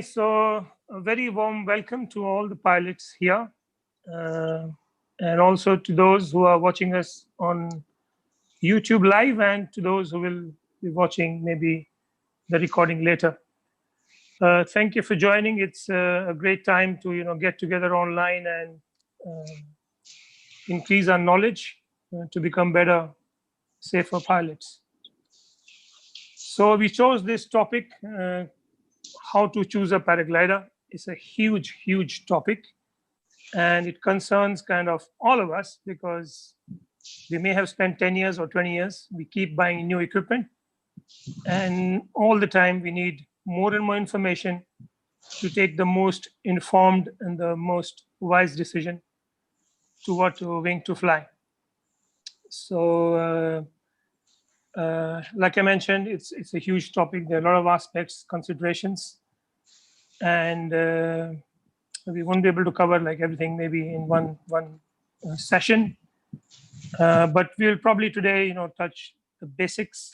So, a very warm welcome to all the pilots here, uh, and also to those who are watching us on YouTube Live, and to those who will be watching maybe the recording later. Thank you for joining. It's a great time to get together online and increase our knowledge to become better, safer pilots. So we chose this topic, how to choose a paraglider. It's a huge, huge topic, and it concerns kind of all of us because we may have spent 10 years or 20 years. We keep buying new equipment, and all the time we need more and more information to take the most informed and the most wise decision to what wing to fly. So, like I mentioned, it's a huge topic. There are a lot of aspects, considerations, and we won't be able to cover like everything maybe in one session. But we'll probably today, touch the basics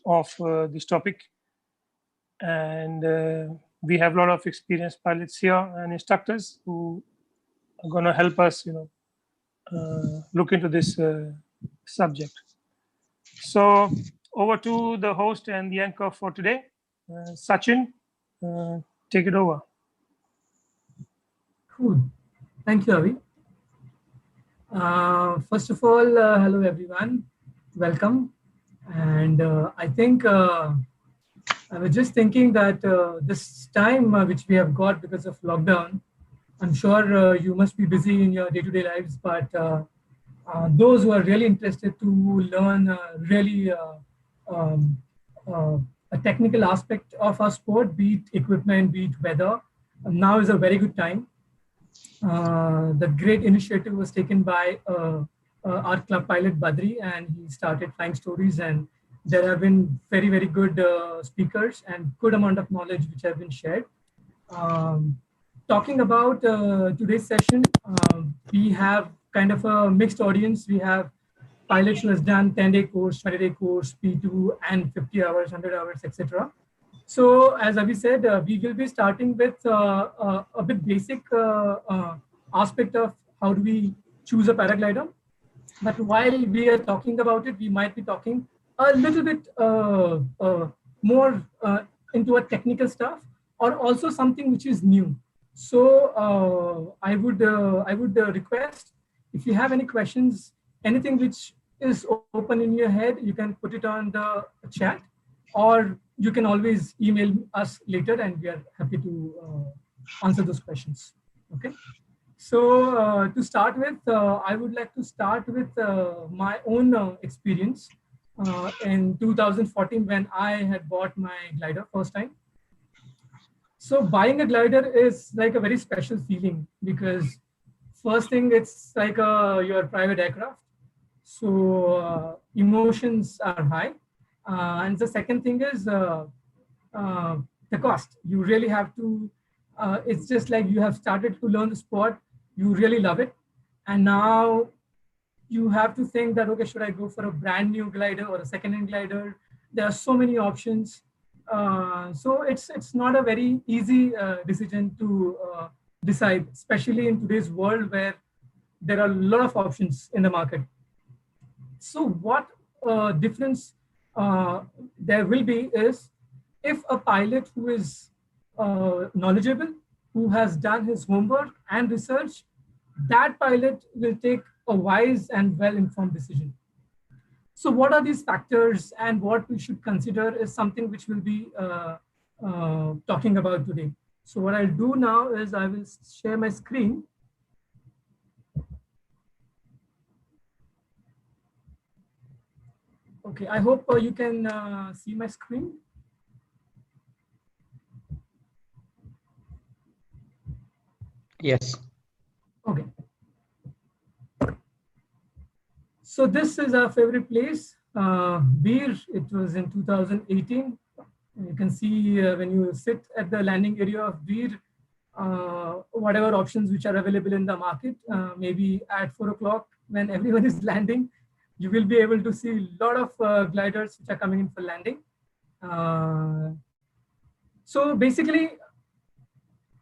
of this topic, and we have a lot of experienced pilots here and instructors who are going to help us, look into this subject. So over to the host and the anchor for today, Sachin. Take it over. Cool. Thank you, Avi. First of all, hello everyone. Welcome. And I think I was just thinking that this time which we have got because of lockdown, I'm sure you must be busy in your day-to-day lives, but those who are really interested to learn really a technical aspect of our sport, be it equipment, be it weather, now is a very good time. The great initiative was taken by our club pilot Badri, and he started flying stories, and there have been very, very good speakers and good amount of knowledge which have been shared. Talking about today's session, we have kind of a mixed audience. We have pilots who has done 10-day course, 20-day course, P2 and 50 hours, 100 hours, etc. So as Avi said, we will be starting with a bit basic aspect of how do we choose a paraglider. But while we are talking about it, we might be talking a little bit more into a technical stuff, or also something which is new. So I would request, if you have any questions, anything which is open in your head, you can put it on the chat, or you can always email us later, and we are happy to answer those questions. Okay. So to start with, I would like to start with my own experience in 2014 when I had bought my glider first time. So buying a glider is like a very special feeling because first thing, it's like your private aircraft. So emotions are high. And the second thing is the cost. You really have to, it's just like you have started to learn the sport, you really love it. And now you have to think that, okay, should I go for a brand new glider or a second-hand glider? There are so many options. So it's not a very easy decision to decide, especially in today's world where there are a lot of options in the market. So what difference there will be is if a pilot who is knowledgeable, who has done his homework and research, that pilot will take a wise and well-informed decision. So what are these factors and what we should consider is something which we'll be talking about today. So what I'll do now is I will share my screen. Okay, I hope you can see my screen. Yes. Okay. So this is our favorite place, Beer. It was in 2018. You can see when you sit at the landing area of Beer, whatever options which are available in the market, maybe at 4 o'clock when everyone is landing, you will be able to see a lot of gliders which are coming in for landing. So basically,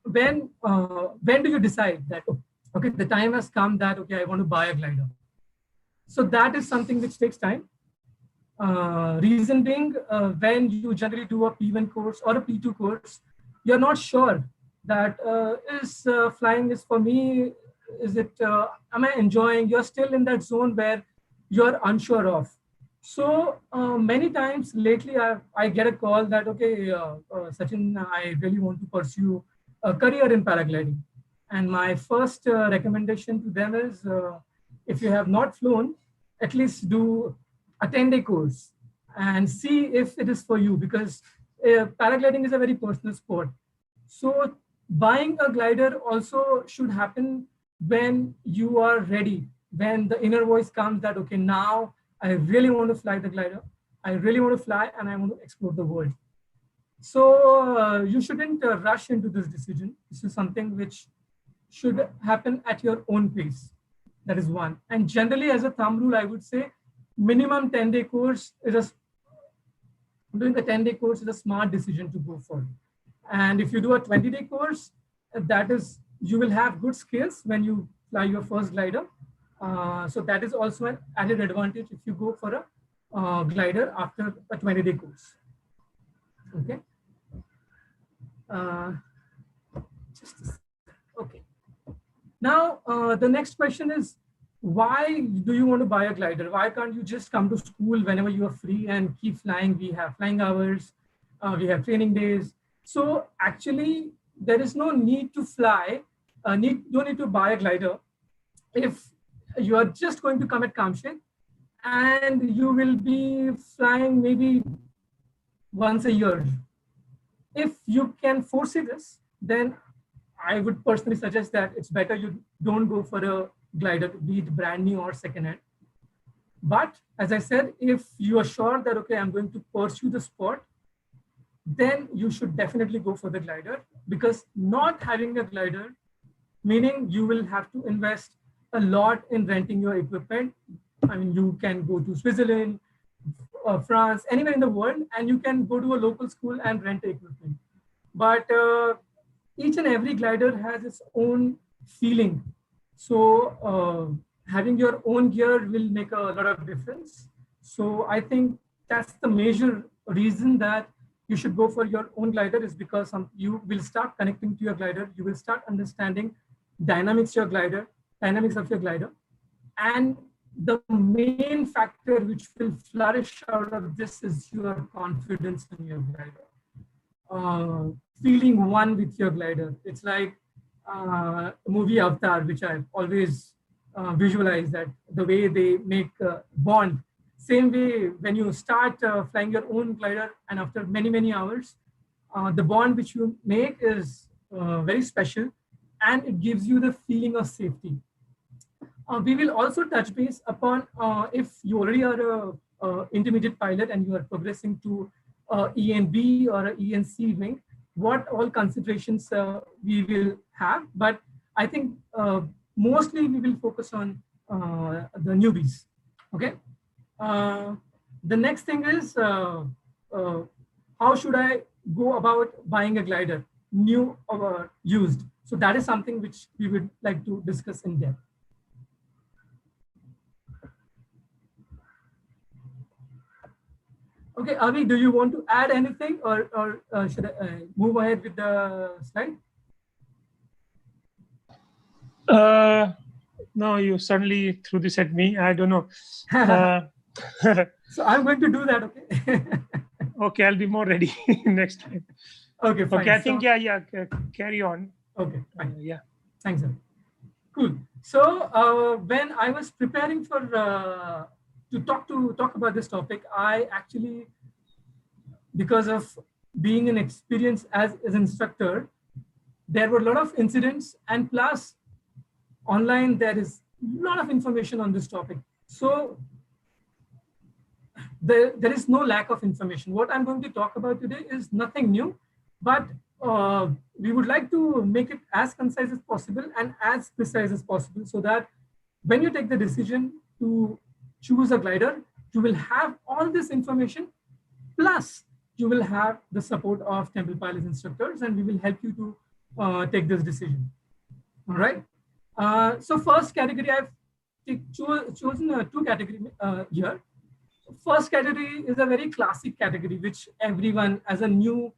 when do you decide that, okay, the time has come that, okay, I want to buy a glider? So that is something which takes time. Reason being, when you generally do a P1 course or a P2 course, you're not sure that is flying is for me, is it, am I enjoying? You're still in that zone where you're unsure of. So many times lately, I get a call that, okay, Sachin, I really want to pursue a career in paragliding. And my first recommendation to them is, if you have not flown, at least do a 10-day course and see if it is for you, because paragliding is a very personal sport. So buying a glider also should happen when you are ready, when the inner voice comes that, okay, now I really want to fly the glider. I really want to fly and I want to explore the world. So you shouldn't rush into this decision. This is something which should happen at your own pace. That is one. And generally, as a thumb rule, I would say minimum 10-day course is doing a 10-day course is a smart decision to go for. And if you do a 20-day course, that is, you will have good skills when you fly your first glider. So that is also an added advantage if you go for a glider after a 20-day course. Okay. Okay. Now, the next question is, why do you want to buy a glider? Why can't you just come to school whenever you are free and keep flying? We have flying hours, we have training days. So actually, there is no need to fly, don't need to buy a glider if you are just going to come at Kamshet and you will be flying maybe once a year. If you can foresee this, then I would personally suggest that it's better you don't go for a glider, be it brand new or secondhand. But as I said, if you are sure that, okay, I'm going to pursue the sport, then you should definitely go for the glider, because not having a glider, meaning you will have to invest a lot in renting your equipment. I mean, you can go to Switzerland, France, anywhere in the world, and you can go to a local school and rent equipment. But each and every glider has its own feeling. So having your own gear will make a lot of difference. So I think that's the major reason that you should go for your own glider, is because you will start connecting to your glider. You will start understanding dynamics of your glider. And the main factor which will flourish out of this is your confidence in your glider. Feeling one with your glider. It's like movie Avatar, which I've always visualized, that the way they make bond. Same way, when you start flying your own glider and after many, many hours, the bond which you make is very special, and it gives you the feeling of safety. We will also touch base upon if you already are a intermediate pilot and you are progressing to ENB or a ENC wing, what all considerations we will have. But I think mostly we will focus on the newbies. Okay. The next thing is, how should I go about buying a glider, new or used? So that is something which we would like to discuss in depth. Okay, Avi, do you want to add anything, or should I move ahead with the slide? No, you certainly threw this at me. I don't know. So I'm going to do that, okay? Okay, I'll be more ready next time. Okay, fine. Okay, I think, yeah, carry on. Okay, fine. Yeah. Thanks, sir. Cool. So when I was preparing for to talk about this topic, I actually, because of being an experience as an instructor, there were a lot of incidents, and plus online there is a lot of information on this topic. So there is no lack of information. What I'm going to talk about today is nothing new, but we would like to make it as concise as possible and as precise as possible, so that when you take the decision to choose a glider, you will have all this information, plus you will have the support of Temple Pilots instructors, and we will help you to take this decision. All right. So first category, I've chosen two categories here. First category is a very classic category, which everyone, as a new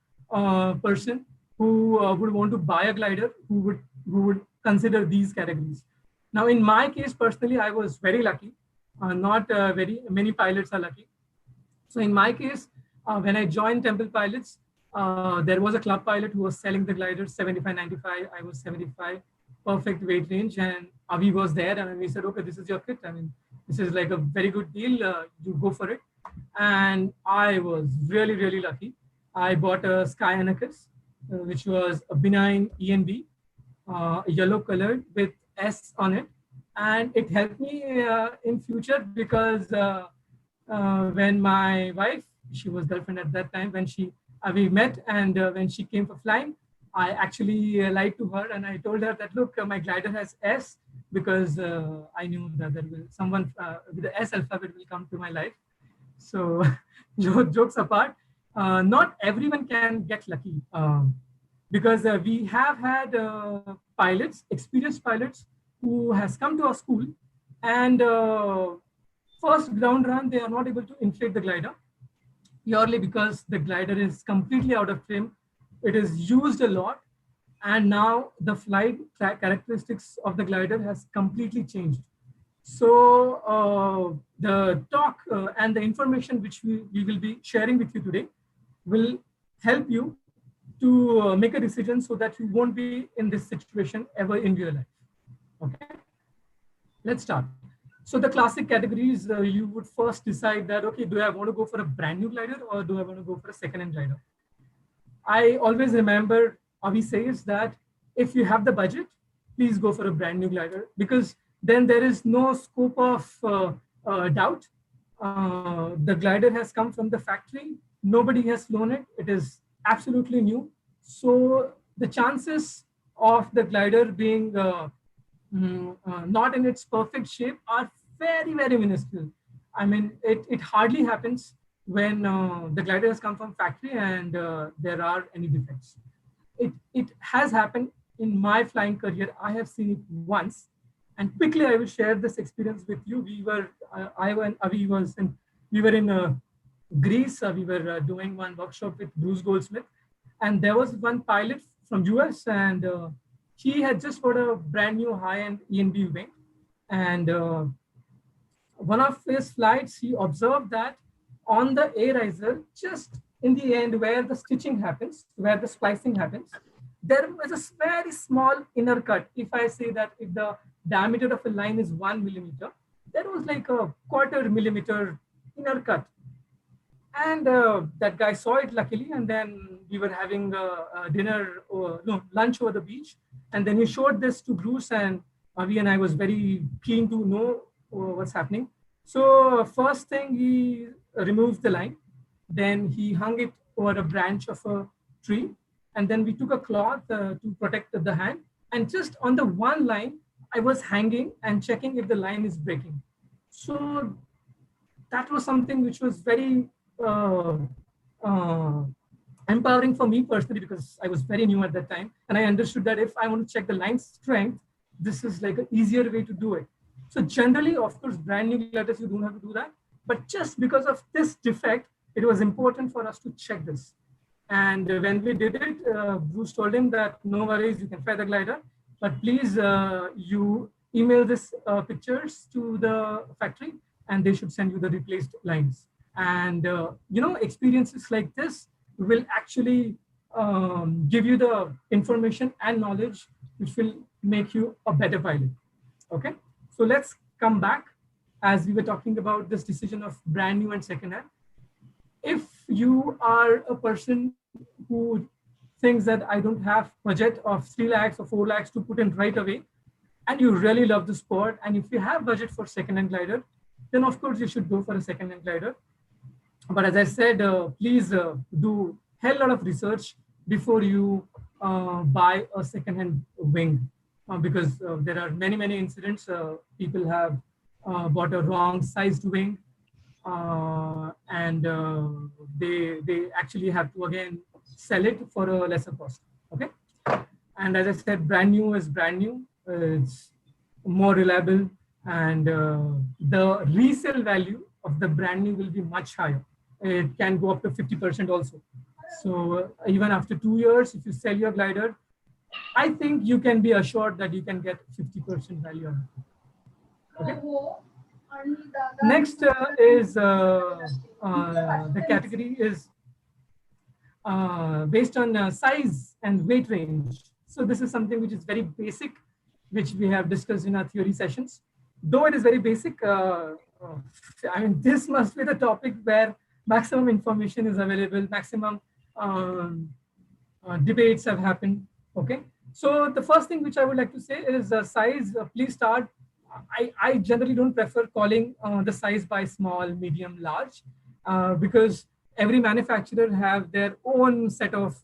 person who would want to buy a glider, who would consider these categories. Now, in my case, personally, I was very lucky. Not very many pilots are lucky. So in my case, when I joined Temple Pilots, there was a club pilot who was selling the gliders 75, 95. I was 75, perfect weight range, and Avi was there, and we said, okay, this is your kit. I mean, this is like a very good deal. You go for it. And I was really, really lucky. I bought a Sky Anarchus, which was a benign ENB, yellow colored with S on it. And it helped me in future because when my wife, she was girlfriend at that time, when we met, and when she came for flying, I actually lied to her, and I told her that, look, my glider has S, because I knew that there will someone with the S alphabet will come to my life. So jokes apart, not everyone can get lucky, because we have had pilots, experienced pilots, who has come to our school, and first ground run, they are not able to inflate the glider, purely because the glider is completely out of trim. It is used a lot, and now the flight characteristics of the glider has completely changed. So the talk and the information which we will be sharing with you today will help you to make a decision so that you won't be in this situation ever in your life. Okay, let's start. So the classic categories, you would first decide that, okay, do I want to go for a brand new glider or do I want to go for a second-hand glider? I always remember Avi says that if you have the budget, please go for a brand new glider, because then there is no scope of doubt. The glider has come from the factory. Nobody has flown it. It is absolutely new. So the chances of the glider being not in its perfect shape are very, very minuscule. I mean, it hardly happens when the glider has come from factory and there are any defects. It has happened in my flying career. I have seen it once, and quickly I will share this experience with you. We were in Greece. We were doing one workshop with Bruce Goldsmith, and there was one pilot from US, and he had just got a brand new high-end ENB wing, and one of his flights, he observed that on the air riser, just in the end where the stitching happens, where the splicing happens, there was a very small inner cut. If I say that if the diameter of a line is 1 millimeter, there was like a 1/4 millimeter inner cut. And that guy saw it luckily, and then we were having lunch over the beach. And then he showed this to Bruce, and Avi and I was very keen to know what's happening. So first thing, he removed the line. Then he hung it over a branch of a tree. And then we took a cloth to protect the hand. And just on the one line, I was hanging and checking if the line is breaking. So that was something which was very empowering for me personally, because I was very new at that time. And I understood that if I want to check the line strength, this is like an easier way to do it. So generally, of course, brand new gliders, you don't have to do that. But just because of this defect, it was important for us to check this. And when we did it, Bruce told him that no worries, you can fly the glider, but please you email this pictures to the factory and they should send you the replaced lines. And experiences like this will actually give you the information and knowledge which will make you a better pilot. Okay, so let's come back as we were talking about this decision of brand new and second hand. If you are a person who thinks that I don't have budget of 3 lakhs or 4 lakhs to put in right away, and you really love the sport, and if you have budget for second-hand glider, then of course you should go for a second-hand glider. But as I said, please do hell lot of research before you buy a second-hand wing, because there are many incidents. People have bought a wrong sized wing, and they actually have to again sell it for a lesser cost. Okay, and as I said, brand new is brand new. It's more reliable, and the resale value of the brand new will be much higher. It can go up to 50% also. So even after 2 years, if you sell your glider, I think you can be assured that you can get 50% value on it. Okay. Next is the category is based on size and weight range. So this is something which is very basic, which we have discussed in our theory sessions. Though it is very basic, I mean, this must be the topic where maximum information is available, maximum debates have happened. Okay. So the first thing which I would like to say is size. Please start. I generally don't prefer calling the size by small, medium, large, because every manufacturer have their own set of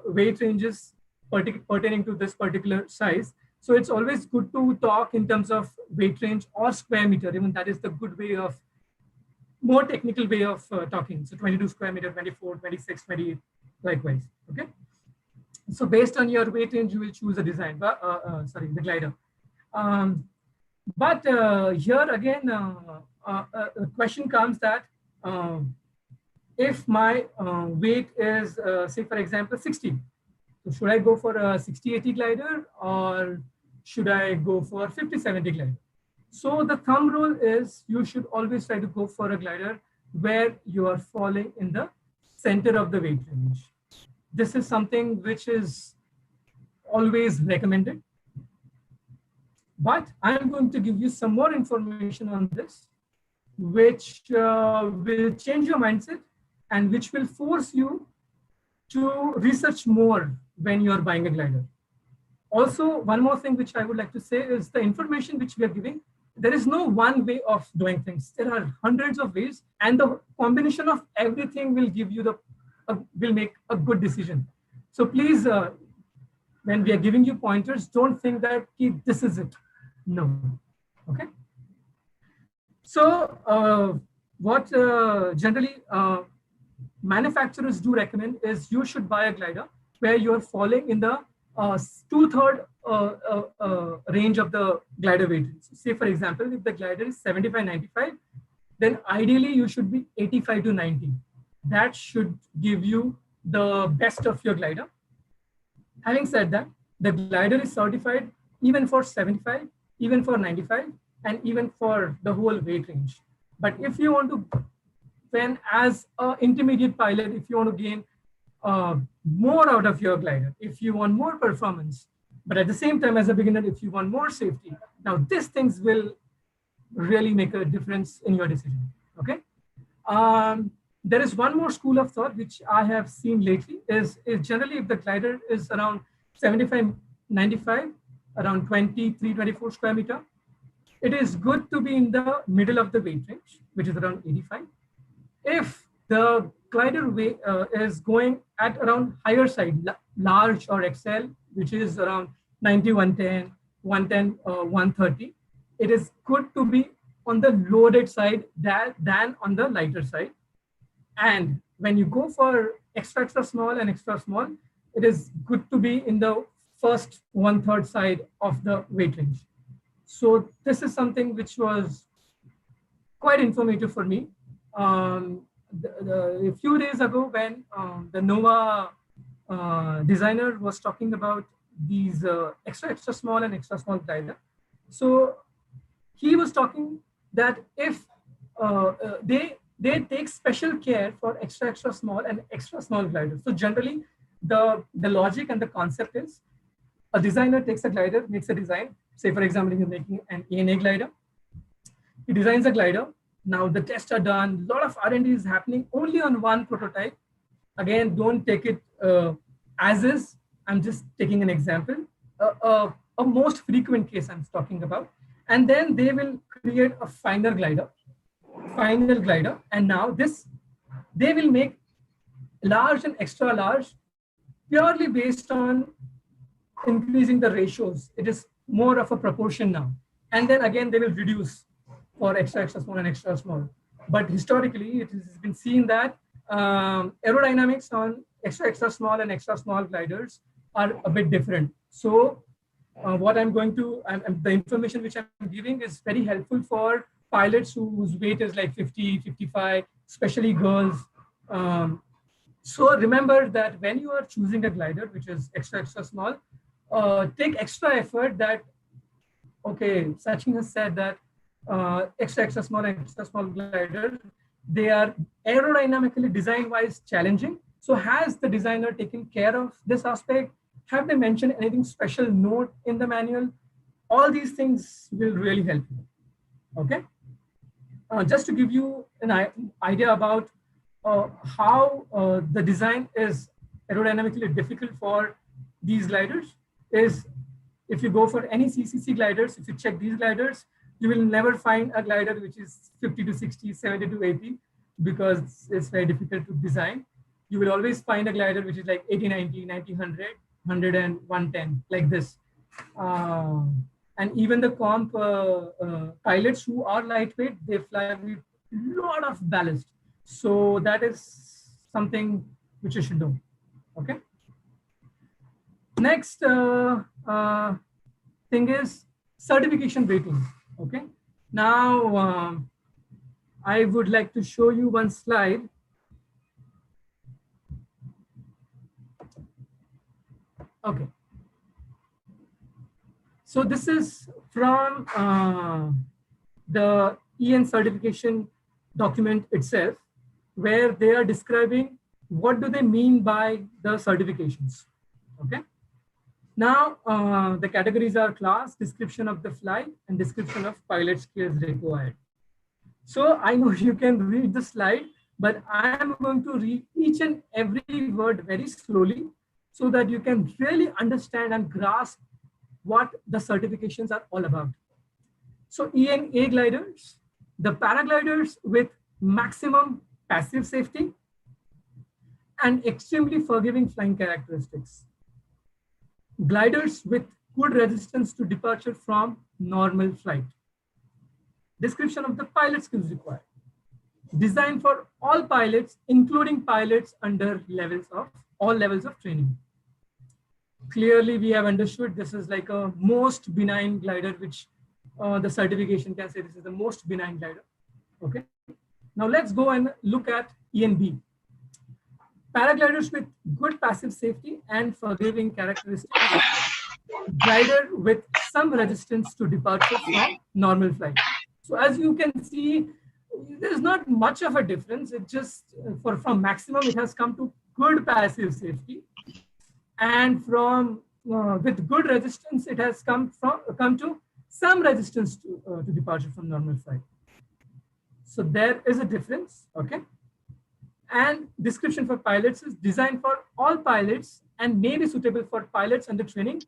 weight ranges pertaining to this particular size. So it's always good to talk in terms of weight range or square meter. Even that is the good way of, more technical way of talking. So 22 square meter, 24, 26, 28, likewise. Okay. So based on your weight range, you will choose a design, sorry, the glider. But here again, the question comes that if my weight is, say for example, 60, so should I go for a 60-80 glider or should I go for 50-70 glider? So the thumb rule is you should always try to go for a glider where you are falling in the center of the weight range. This is something which is always recommended. But I'm going to give you some more information on this, which will change your mindset and which will force you to research more when you are buying a glider. Also, one more thing which I would like to say is the information which we are giving, there is no one way of doing things. There are hundreds of ways, and the combination of everything will give you will make a good decision. So please, when we are giving you pointers, don't think that this is it. No. Okay. So what generally manufacturers do recommend is you should buy a glider where you are falling in the 2/3 range of the glider weight. So say for example, if the glider is 75-95, then ideally you should be 85 to 90. That should give you the best of your glider. Having said that, the glider is certified even for 75, even for 95, and even for the whole weight range. But if you want to, then as an intermediate pilot, if you want to gain more out of your glider, if you want more performance, but at the same time as a beginner, if you want more safety, now these things will really make a difference in your decision. Okay. There is one more school of thought which I have seen lately is generally if the glider is around 75-95, around 23-24 square meter, it is good to be in the middle of the weight range, which is around 85. If the glider weight is going at around higher side, large or XL, which is around 90, 110, 110, 130, it is good to be on the loaded side than on the lighter side. And when you go for extra small and extra small, it is good to be in the first 1/3 side of the weight range. So this is something which was quite informative for me. A few days ago when the Nova designer was talking about these extra small and extra small glider. So he was talking that if they take special care for extra small and extra small gliders. So generally the logic and the concept is a designer takes a glider, makes a design. Say for example, you're making an ANA glider. He designs a glider. Now the tests are done. A lot of R&D is happening only on one prototype. Again, don't take it as is. I'm just taking an example. A most frequent case I'm talking about. And then they will create a final glider. And now they will make large and extra large purely based on increasing the ratios. It is more of a proportion now. And then again, they will reduce for extra small and extra small. But historically, it has been seen that aerodynamics on extra small and extra small gliders are a bit different. So what I'm going to, the information which I'm giving is very helpful for pilots whose weight is like 50, 55, especially girls. So remember that when you are choosing a glider, which is extra small, take extra effort that, okay, Sachin has said that extra small and extra small gliders, they are aerodynamically design-wise challenging. So has the designer taken care of this aspect? Have they mentioned anything special note in the manual? All these things will really help you, okay? Just to give you an idea about how the design is aerodynamically difficult for these gliders is, if you go for any CCC gliders, if you check these gliders, you will never find a glider which is 50 to 60, 70 to 80, because it's very difficult to design. You will always find a glider which is like 80, 90, 90, 100, 100 and 110, like this. And even the comp pilots who are lightweight, they fly with a lot of ballast. So that is something which you should know, okay? Next thing is certification rating, okay? Now, I would like to show you one slide. Okay. So this is from the EN certification document itself, where they are describing what do they mean by the certifications, okay? Now, the categories are class, description of the flight, and description of pilot skills required. So I know you can read the slide, but I am going to read each and every word very slowly so that you can really understand and grasp what the certifications are all about. So ENA gliders, the paragliders with maximum passive safety and extremely forgiving flying characteristics. Gliders with good resistance to departure from normal flight. Description of the pilot skills required. Designed for all pilots, including pilots under all levels of training. Clearly, we have understood this is like a most benign glider, which the certification can say this is the most benign glider. Okay. Now let's go and look at ENB. Paragliders with good passive safety and forgiving characteristics. Glider with some resistance to departure from normal flight. So as you can see, there's not much of a difference. It just from maximum, it has come to good passive safety, and from with good resistance, it has come to some resistance to departure from normal flight. So there is a difference, okay? And description for pilots is designed for all pilots and may be suitable for pilots under training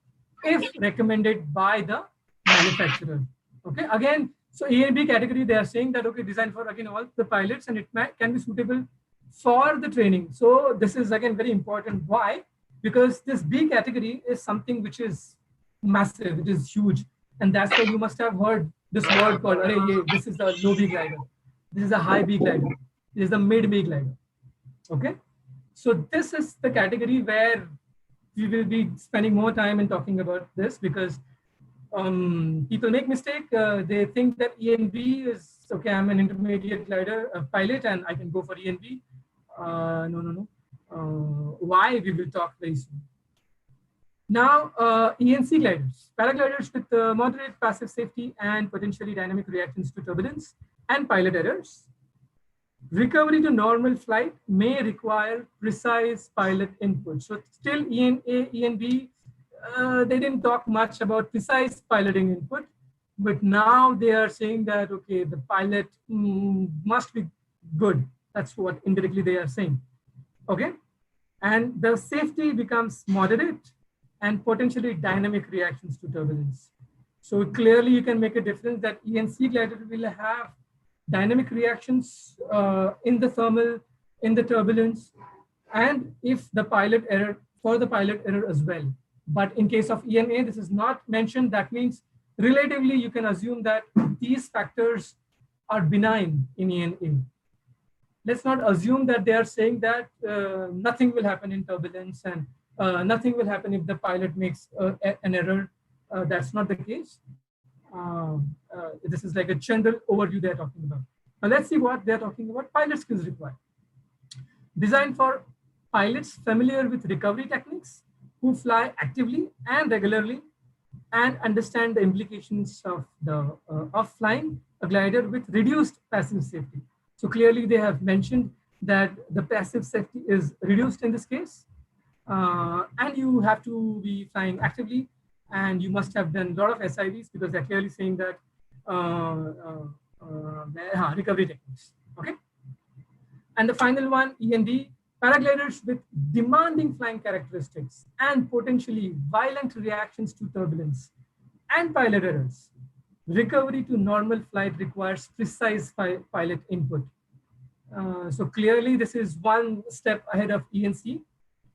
if recommended by the manufacturer. Okay, again, so A and B category, they are saying that, okay, designed for again all the pilots and it can be suitable for the training. So this is again very important. Why? Because this B category is something which is massive, it is huge. And that's why you must have heard this word called, this is the low B glider. This is a high B glider. This is the mid B glider. Okay. So this is the category where we will be spending more time in talking about this, because people make mistake. They think that ENB is, okay, I'm an intermediate glider pilot and I can go for ENB. No. Why? We will talk very soon. Now, ENC gliders, paragliders with moderate passive safety and potentially dynamic reactions to turbulence and pilot errors. Recovery to normal flight may require precise pilot input. So still ENA, ENB, they didn't talk much about precise piloting input, but now they are saying that, okay, the pilot must be good. That's what indirectly they are saying, okay? And the safety becomes moderate and potentially dynamic reactions to turbulence. So clearly you can make a difference that ENC glider will have dynamic reactions in the thermal, in the turbulence, and if the pilot error, for the pilot error as well. But in case of ENA, this is not mentioned. That means relatively you can assume that these factors are benign in ENA. Let's not assume that they are saying that nothing will happen in turbulence and nothing will happen if the pilot makes an error. That's not the case. This is like a general overview they're talking about. Now let's see what they're talking about. Pilot skills required. Designed for pilots familiar with recovery techniques who fly actively and regularly and understand the implications of of flying a glider with reduced passive safety. So clearly they have mentioned that the passive safety is reduced in this case, and you have to be flying actively, and you must have done a lot of SIVs because they're clearly saying that recovery techniques. Okay. And the final one, END, paragliders with demanding flying characteristics and potentially violent reactions to turbulence and pilot errors. Recovery to normal flight requires precise pilot input. So clearly this is one step ahead of ENC.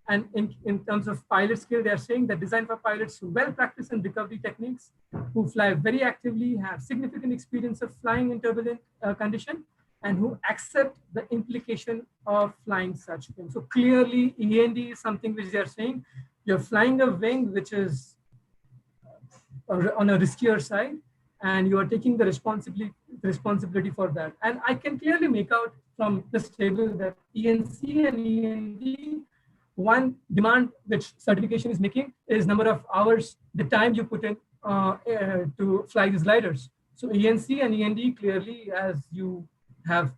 And in terms of pilot skill, they're saying that designed for pilots who well practice in recovery techniques, who fly very actively, have significant experience of flying in turbulent condition, and who accept the implication of flying such wings. So clearly END is something which they're saying, you're flying a wing which is on a riskier side, and you are taking the responsibility for that. And I can clearly make out from this table that ENC and END, one demand which certification is making is number of hours, the time you put in to fly these gliders. So ENC and END clearly, as you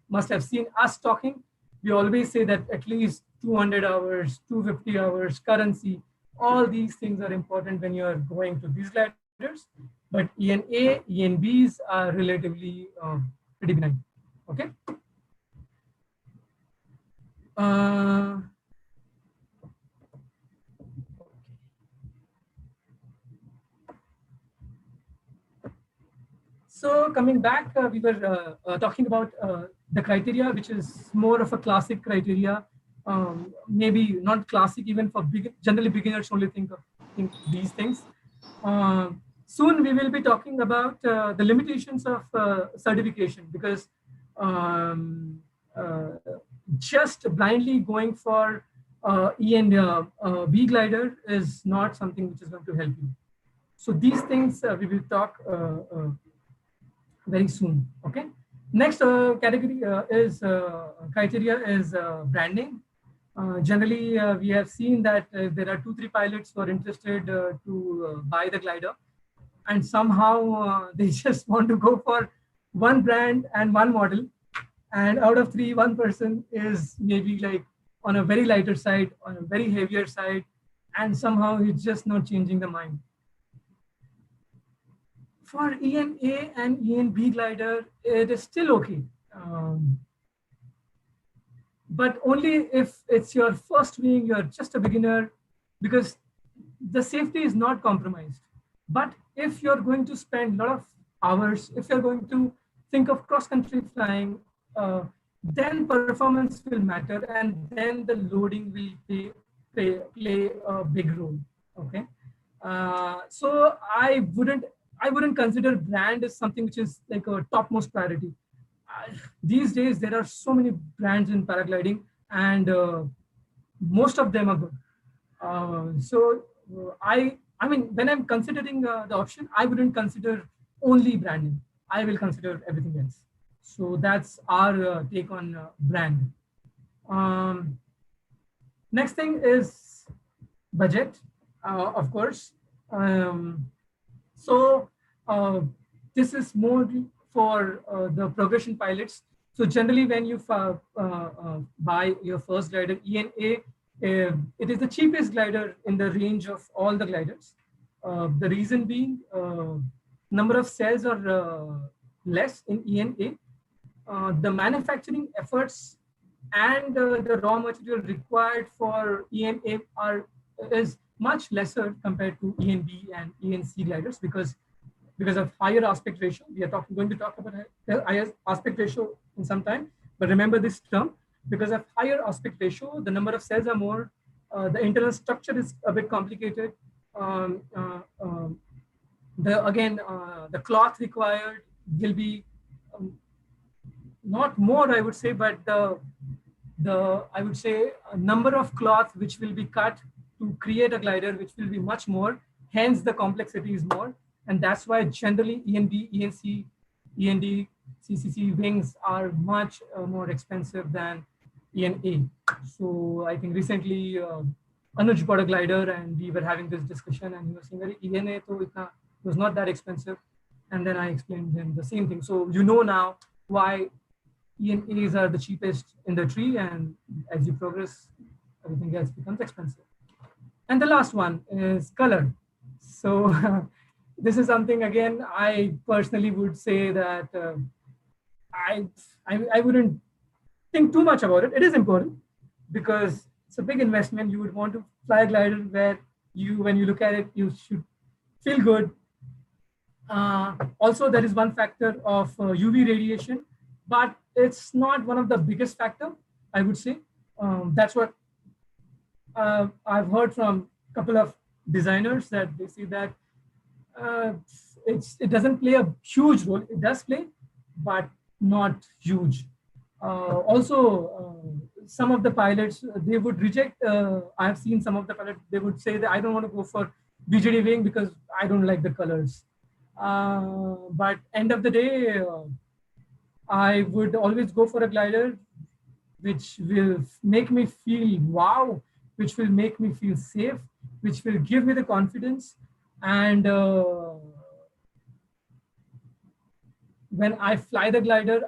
must have seen us talking, we always say that at least 200 hours, 250 hours, currency, all these things are important when you're going to these gliders. But ENA, ENBs are relatively pretty benign. Okay. So coming back, we were talking about the criteria, which is more of a classic criteria, maybe not classic even for generally beginners only think these things. Soon we will be talking about the limitations of certification, because just blindly going for E and B glider is not something which is going to help you. So these things we will talk very soon. Okay. Next category is criteria is branding. Generally, we have seen that there are 2-3 pilots who are interested to buy the glider, and somehow they just want to go for one brand and one model, and out of 3, one person is maybe like on a very lighter side, on a very heavier side, and somehow he's just not changing the mind. For ENA and ENB glider, it is still okay. But only if it's your first wing, you're just a beginner, because the safety is not compromised. But if you're going to spend a lot of hours, if you're going to think of cross-country flying, then performance will matter, and then the loading will play a big role. Okay, so I wouldn't consider brand as something which is like a topmost priority. These days, there are so many brands in paragliding, and most of them are good. So I mean, when I'm considering the option, I wouldn't consider only branding. I will consider everything else. So that's our take on brand. Next thing is budget, of course. So this is more for the progression pilots. So generally, when you buy your first glider, ENA, it is the cheapest glider in the range of all the gliders. The reason being, number of cells are less in ENA. The manufacturing efforts and the raw material required for ENA is much lesser compared to ENB and ENC gliders, because of higher aspect ratio. We are going to talk about higher aspect ratio in some time, but remember this term, because of higher aspect ratio, the number of cells are more, the internal structure is a bit complicated. The cloth required will be not more, I would say, but I would say number of cloth which will be cut to create a glider, which will be much more. Hence, the complexity is more, and that's why generally END, ENC, END, CCC wings are much more expensive than ENA. So I think recently Anuj bought a glider, and we were having this discussion, and he was saying, "ENA was not that expensive," and then I explained him the same thing. So you know now why ENAs are the cheapest in the tree, and as you progress, everything else becomes expensive. And the last one is color. So this is something, again, I personally would say that I wouldn't think too much about it. It is important because it's a big investment. You would want to fly a glider where when you look at it, you should feel good. Also, there is one factor of UV radiation, but it's not one of the biggest factor, I would say. That's what I've heard from a couple of designers, that they say that it doesn't play a huge role. It does play, but not huge. Also, some of the pilots, they would reject, I've seen some of the pilots, they would say that I don't want to go for BJD wing because I don't like the colors. But end of the day, I would always go for a glider which will make me feel wow, which will make me feel safe, which will give me the confidence. And when I fly the glider,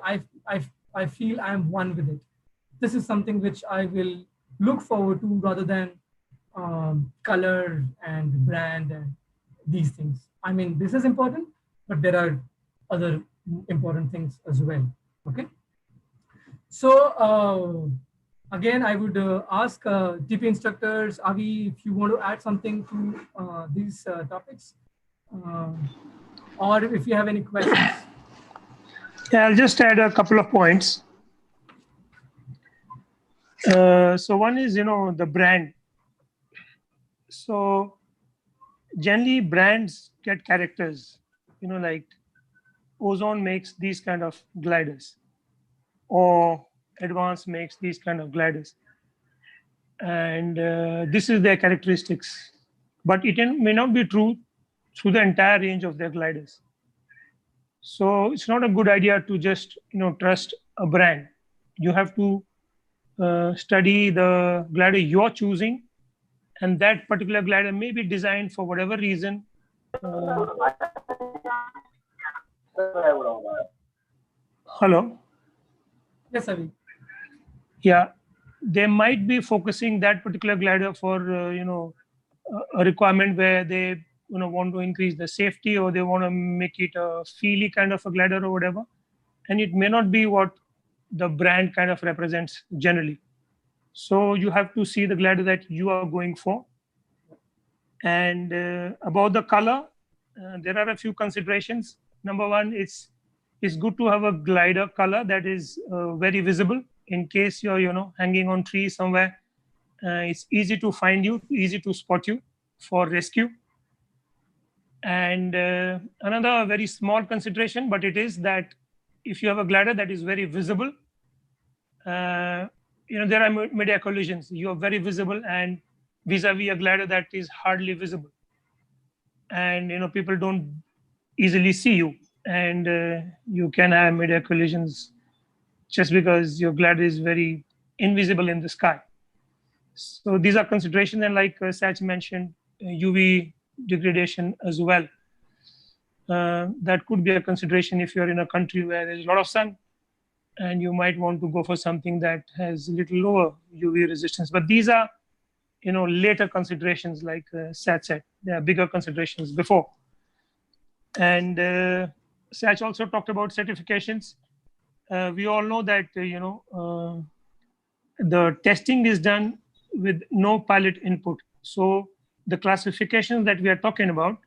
I feel I'm one with it. This is something which I will look forward to rather than color and brand and these things. I mean, this is important, but there are other important things as well. Okay. So again, I would ask TP instructors, Avi, if you want to add something to these topics, or if you have any questions. Yeah, I'll just add a couple of points. So one is, the brand. So generally brands get characters, like Ozone makes these kind of gliders, or Advance makes these kind of gliders. And this is their characteristics, but it may not be true through the entire range of their gliders. So it's not a good idea to just, trust a brand. You have to study the glider you're choosing, and that particular glider may be designed for whatever reason. Hello? Yes, Avi. Yeah, they might be focusing that particular glider for, a requirement where they, want to increase the safety, or they want to make it a feely kind of a glider or whatever. And it may not be what the brand kind of represents generally. So you have to see the glider that you are going for. And about the color, there are a few considerations. Number one, it's good to have a glider color that is very visible in case you're, hanging on tree somewhere. It's easy to find you, easy to spot you for rescue. And another very small consideration, but it is that if you have a glider that is very visible, there are mid-air collisions. You are very visible, and vis-a-vis a glider that is hardly visible. And, people don't easily see you, and you can have mid-air collisions just because your glider is very invisible in the sky. So these are considerations, and like Sach mentioned, UV degradation as well. That could be a consideration if you're in a country where there's a lot of sun, and you might want to go for something that has a little lower UV resistance. But these are, later considerations, like Sach said. There are bigger considerations before. And Sach also talked about certifications. We all know that, the testing is done with no pilot input. So the classifications that we are talking about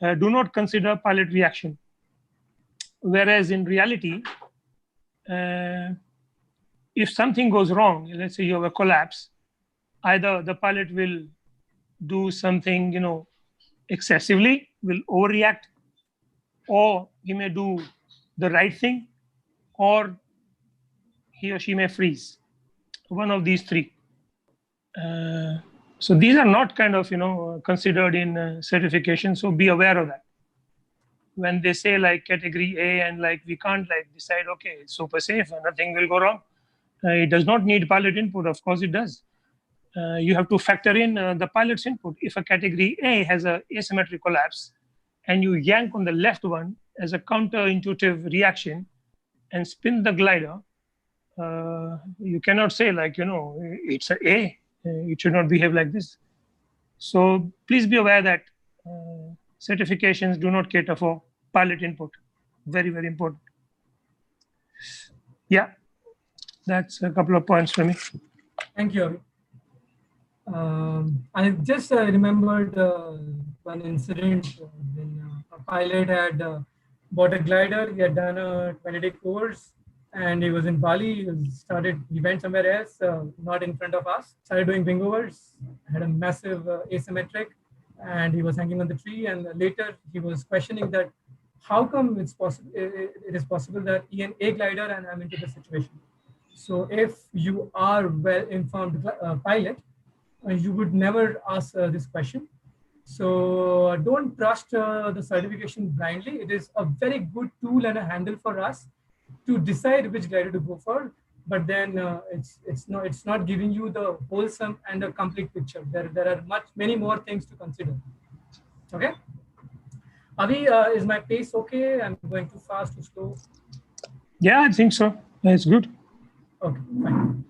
do not consider pilot reaction. Whereas in reality, if something goes wrong, let's say you have a collapse, either the pilot will do something, excessively, will overreact, or he may do the right thing, or he or she may freeze. One of these three. So these are not kind of, considered in certification. So be aware of that. When they say like category A and like we can't like decide, okay, it's super safe and nothing will go wrong. It does not need pilot input. Of course it does. You have to factor in the pilot's input. If a category A has a asymmetric collapse and you yank on the left one as a counterintuitive reaction and spin the glider, you cannot say like, it's an A. It should not behave like this. So please be aware that certifications do not cater for pilot input. Very, very important. Yeah, that's a couple of points for me. Thank you, Avi. I just remembered one incident when a pilot had bought a glider. He had done a 20-day course, and he was in Bali. He went somewhere else, not in front of us. Started doing wing-overs, had a massive asymmetric, and he was hanging on the tree. And later he was questioning that how come it's possible? It is possible that a glider and I'm into the situation. So if you are well-informed pilot, you would never ask this question. So don't trust the certification blindly. It is a very good tool and a handle for us to decide which glider to go for. But then it's not giving you the wholesome and a complete picture. There are many more things to consider. Okay. Avi, is my pace okay? I'm going too fast, too slow? Yeah, I think so. It's good. Okay, fine.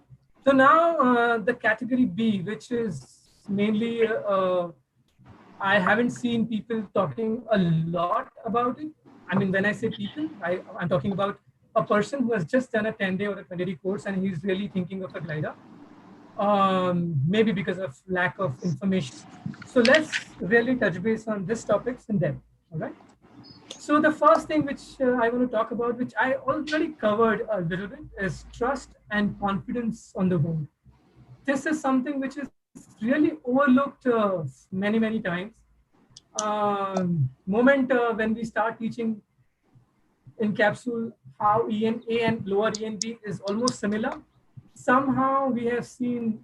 So now the category B, which is mainly, I haven't seen people talking a lot about it. I mean, when I say people, I'm talking about a person who has just done a 10-day or a 20-day course and he's really thinking of a glider, maybe because of lack of information. So let's really touch base on this topics in depth, all right? So the first thing which I want to talk about, which I already covered a little bit, is trust and confidence on the ground. This is something which is really overlooked many, many times. Moment when we start teaching in capsule how ENA and lower ENB is almost similar, somehow we have seen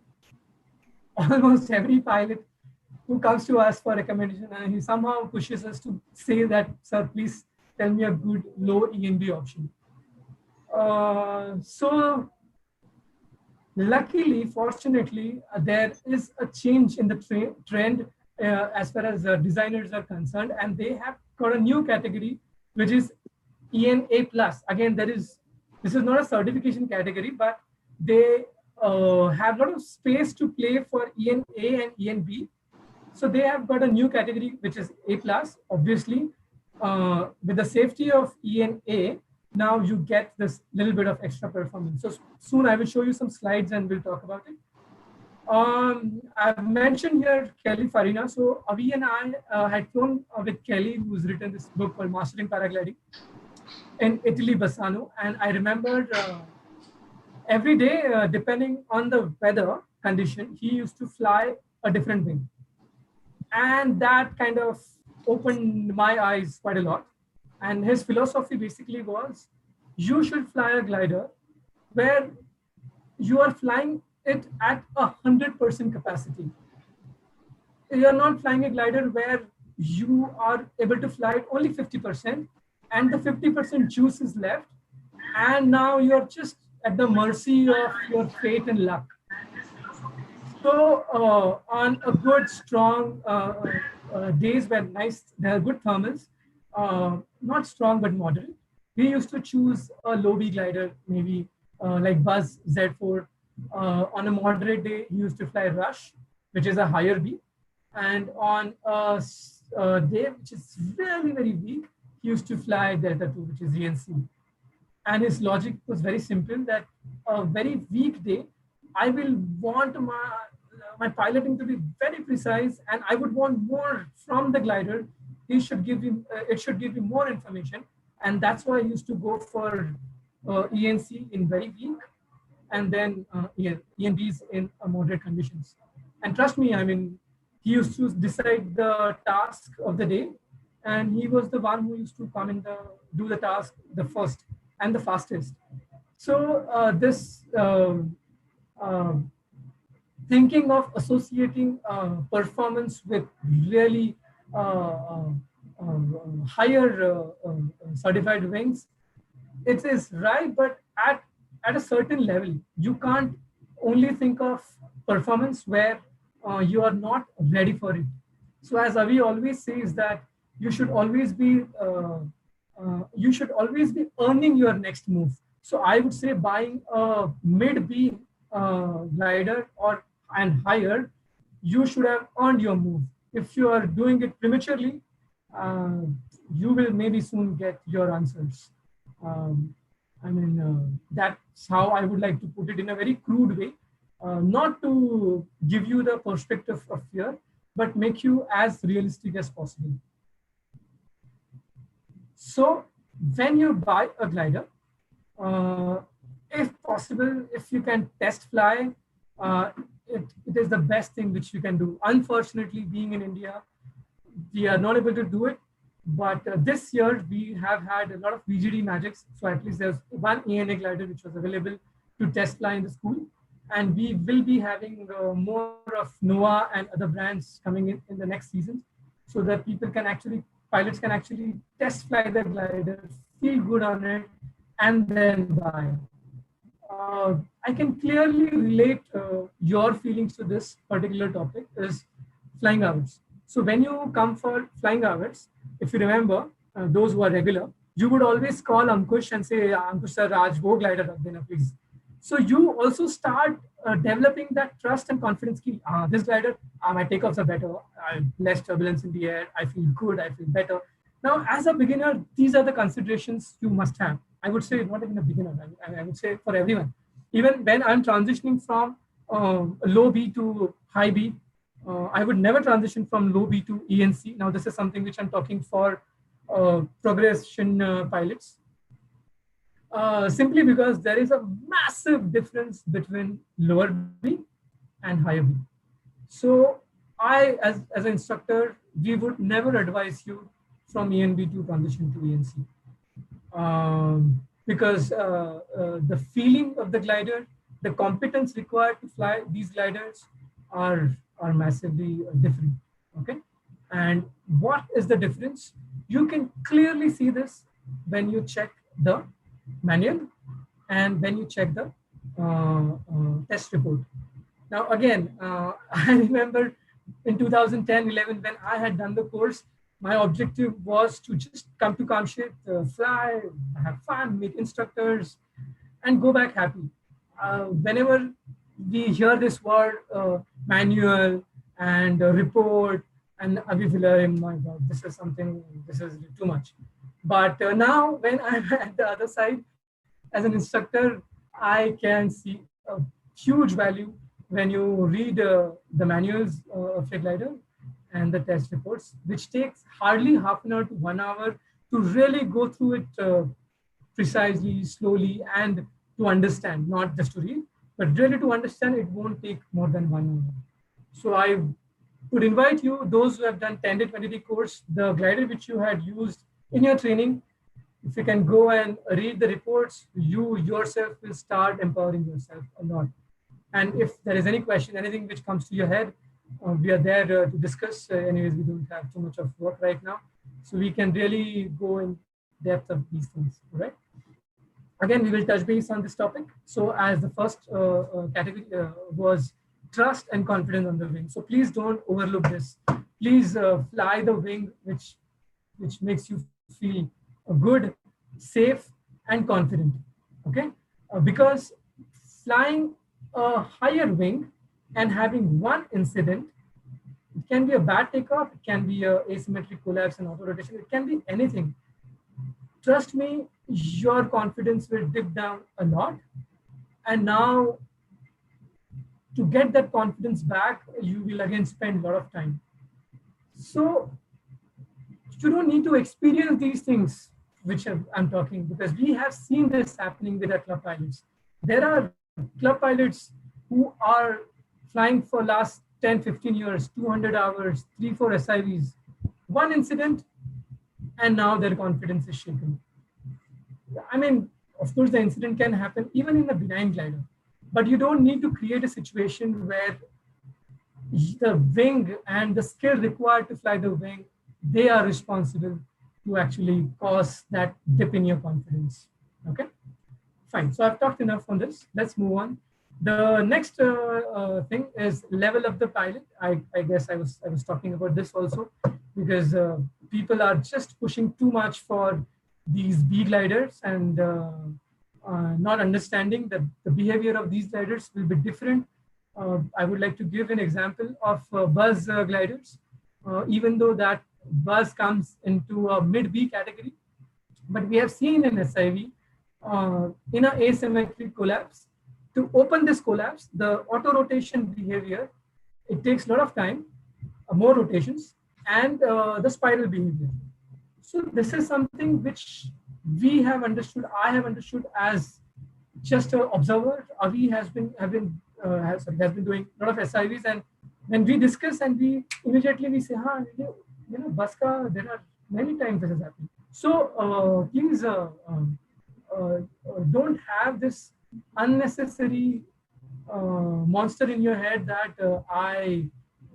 almost every pilot who comes to us for recommendation, and he somehow pushes us to say that, sir, please tell me a good low ENB option. So luckily, fortunately, there is a change in the trend as far as designers are concerned, and they have got a new category, which is ENA plus. Again, this is not a certification category, but they have a lot of space to play for ENA and ENB. So they have got a new category, which is A+, obviously. With the safety of ENA, now you get this little bit of extra performance. So soon I will show you some slides and we'll talk about it. I've mentioned here Kelly Farina. So Avi and I had flown with Kelly, who's written this book called Mastering Paragliding in Italy, Bassano. And I remember every day, depending on the weather condition, he used to fly a different wing. And that kind of opened my eyes quite a lot. And his philosophy basically was, you should fly a glider where you are flying it at 100% capacity. You're not flying a glider where you are able to fly it only 50% and the 50% juice is left. And now you're just at the mercy of your fate and luck. So on a good, strong days where there are good thermals, not strong but moderate, we used to choose a low V glider, maybe like Buzz Z4. On a moderate day, he used to fly Rush, which is a higher V. And on a day which is very, very weak, he used to fly Delta 2, which is Recency. And his logic was very simple, that a very weak day, I will want my piloting to be very precise, and I would want more from the glider. It should give you more information, and that's why I used to go for ENC in very weak, and then ENBs in moderate conditions. And trust me, I mean, he used to decide the task of the day, and he was the one who used to come in do the task the first and the fastest. So this thinking of associating performance with really higher certified wings, it is right, but at a certain level, you can't only think of performance where you are not ready for it. So as Avi always says that you should always be earning your next move. So I would say buying a mid B glider or and higher, you should have earned your move. If you are doing it prematurely, you will maybe soon get your answers. That's how I would like to put it in a very crude way, not to give you the perspective of fear, but make you as realistic as possible. So when you buy a glider, if possible, if you can test fly, it is the best thing which you can do. Unfortunately, being in India, we are not able to do it. But this year, we have had a lot of VGD magics. So at least there's one ANA glider which was available to test fly in the school. And we will be having more of NOAA and other brands coming in the next season, so that pilots can actually test fly the glider, feel good on it, and then buy. I can clearly relate your feelings to this particular topic is flying hours. So when you come for flying hours, if you remember, those who are regular, you would always call Ankush and say, Ankush sir, Raj, wo glider rakh dena, please. So you also start developing that trust and confidence. This glider, my takeoffs are better, less turbulence in the air, I feel good, I feel better. Now, as a beginner, these are the considerations you must have. I would say not even a beginner, I would say for everyone. Even when I'm transitioning from low B to high B, I would never transition from low B to ENC. Now, this is something which I'm talking for progression pilots. Simply because there is a massive difference between lower B and higher B. So I, as an instructor, we would never advise you from ENB to transition to ENC. Because the feeling of the glider, the competence required to fly these gliders are massively different, okay? And what is the difference? You can clearly see this when you check the manual and when you check the test report. Now, again, I remember in 2010-11, when I had done the course, my objective was to just come to Kamshet, fly, have fun, meet instructors, and go back happy. Whenever we hear this word manual and report, and we feel, oh my God, this is too much. But now when I'm at the other side, as an instructor, I can see a huge value when you read the manuals of your glider and the test reports, which takes hardly half an hour to 1 hour to really go through it precisely, slowly, and to understand, not just to read, but really to understand. It won't take more than 1 hour. So I would invite you, those who have done 10-day, 20-day course, the glider which you had used in your training, if you can go and read the reports, you yourself will start empowering yourself a lot. And if there is any question, anything which comes to your head, we are there to discuss. Anyways, we don't have too much of work right now, so we can really go in depth of these things, right? Again, we will touch base on this topic. So as the first category was trust and confidence on the wing. So please don't overlook this. Please fly the wing which makes you feel good, safe, and confident, okay? Because flying a higher wing and having one incident, it can be a bad takeoff, it can be a asymmetric collapse and auto rotation, it can be anything. Trust me, your confidence will dip down a lot. And now to get that confidence back, you will again spend a lot of time. So you don't need to experience these things which I'm talking, because we have seen this happening with our club pilots. There are club pilots who are flying for last 10, 15 years, 200 hours, 3, 4 SIVs, one incident, and now their confidence is shaken. I mean, Of course, the incident can happen even in a benign glider, but you don't need to create a situation where the wing and the skill required to fly the wing, they are responsible to actually cause that dip in your confidence. Okay, fine. So I've talked enough on this. Let's move on. The next thing is level of the pilot. I guess I was talking about this also, because people are just pushing too much for these B gliders and not understanding that the behavior of these gliders will be different. I would like to give an example of buzz gliders, even though that buzz comes into a mid-B category. But we have seen in SIV, in an asymmetric collapse, to open this collapse, the auto-rotation behavior, it takes a lot of time, more rotations, and the spiral behavior. So this is something which we have understood, I have understood as just an observer. Avi has been doing a lot of SIVs, and when we discuss and we immediately say, bus ka, there are many times this has happened. So please don't have this unnecessary monster in your head that I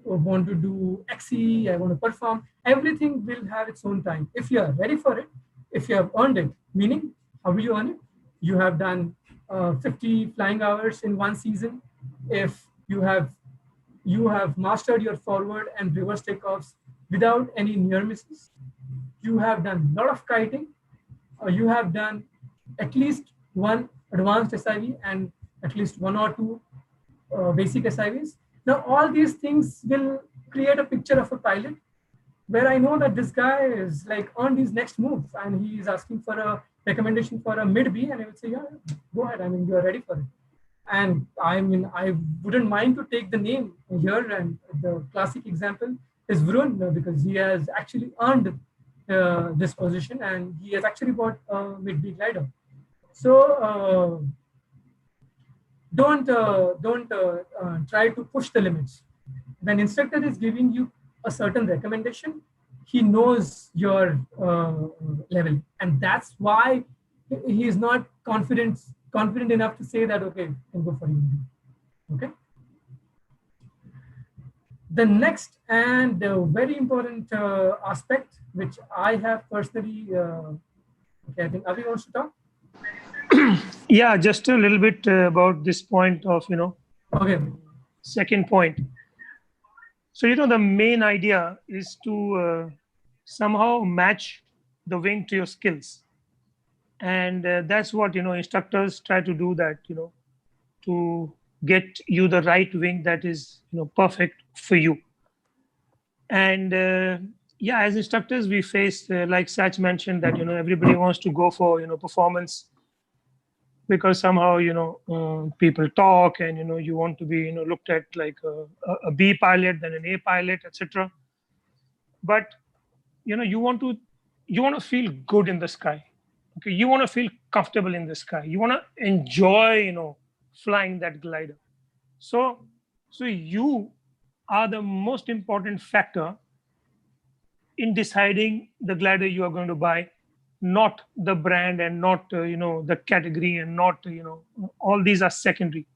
want to do XE, I want to perform. Everything will have its own time. If you are ready for it, if you have earned it, meaning how will you earn it? You have done 50 flying hours in one season. If you have mastered your forward and reverse takeoffs without any near misses, you have done a lot of kiting, you have done at least one advanced SIV and at least one or two basic SIVs. Now, all these things will create a picture of a pilot where I know that this guy is like on his next move and he is asking for a recommendation for a mid-B, and I would say, yeah, go ahead. I mean, you are ready for it. And I mean, I wouldn't mind to take the name here, and the classic example is Vrun, because he has actually earned this position and he has actually bought a mid-B glider. So don't try to push the limits. When instructor is giving you a certain recommendation, he knows your level, and that's why he is not confident enough to say that, okay, can go for you. Okay. The next and very important aspect, which I have personally, okay, I think Avi wants to talk. Yeah, just a little bit about this point of, okay, second point. So, the main idea is to somehow match the wing to your skills. And that's what, instructors try to do, that, to get you the right wing that is, perfect for you. And yeah, as instructors, we face, like Sach mentioned, that, everybody wants to go for, performance, because somehow, people talk and, you want to be, looked at like a B pilot, then an A pilot, etc. But, you want to feel good in the sky. Okay, you want to feel comfortable in the sky. You want to enjoy, flying that glider. So you are the most important factor in deciding the glider you are going to buy, not the brand and not the category, and not all these are secondary.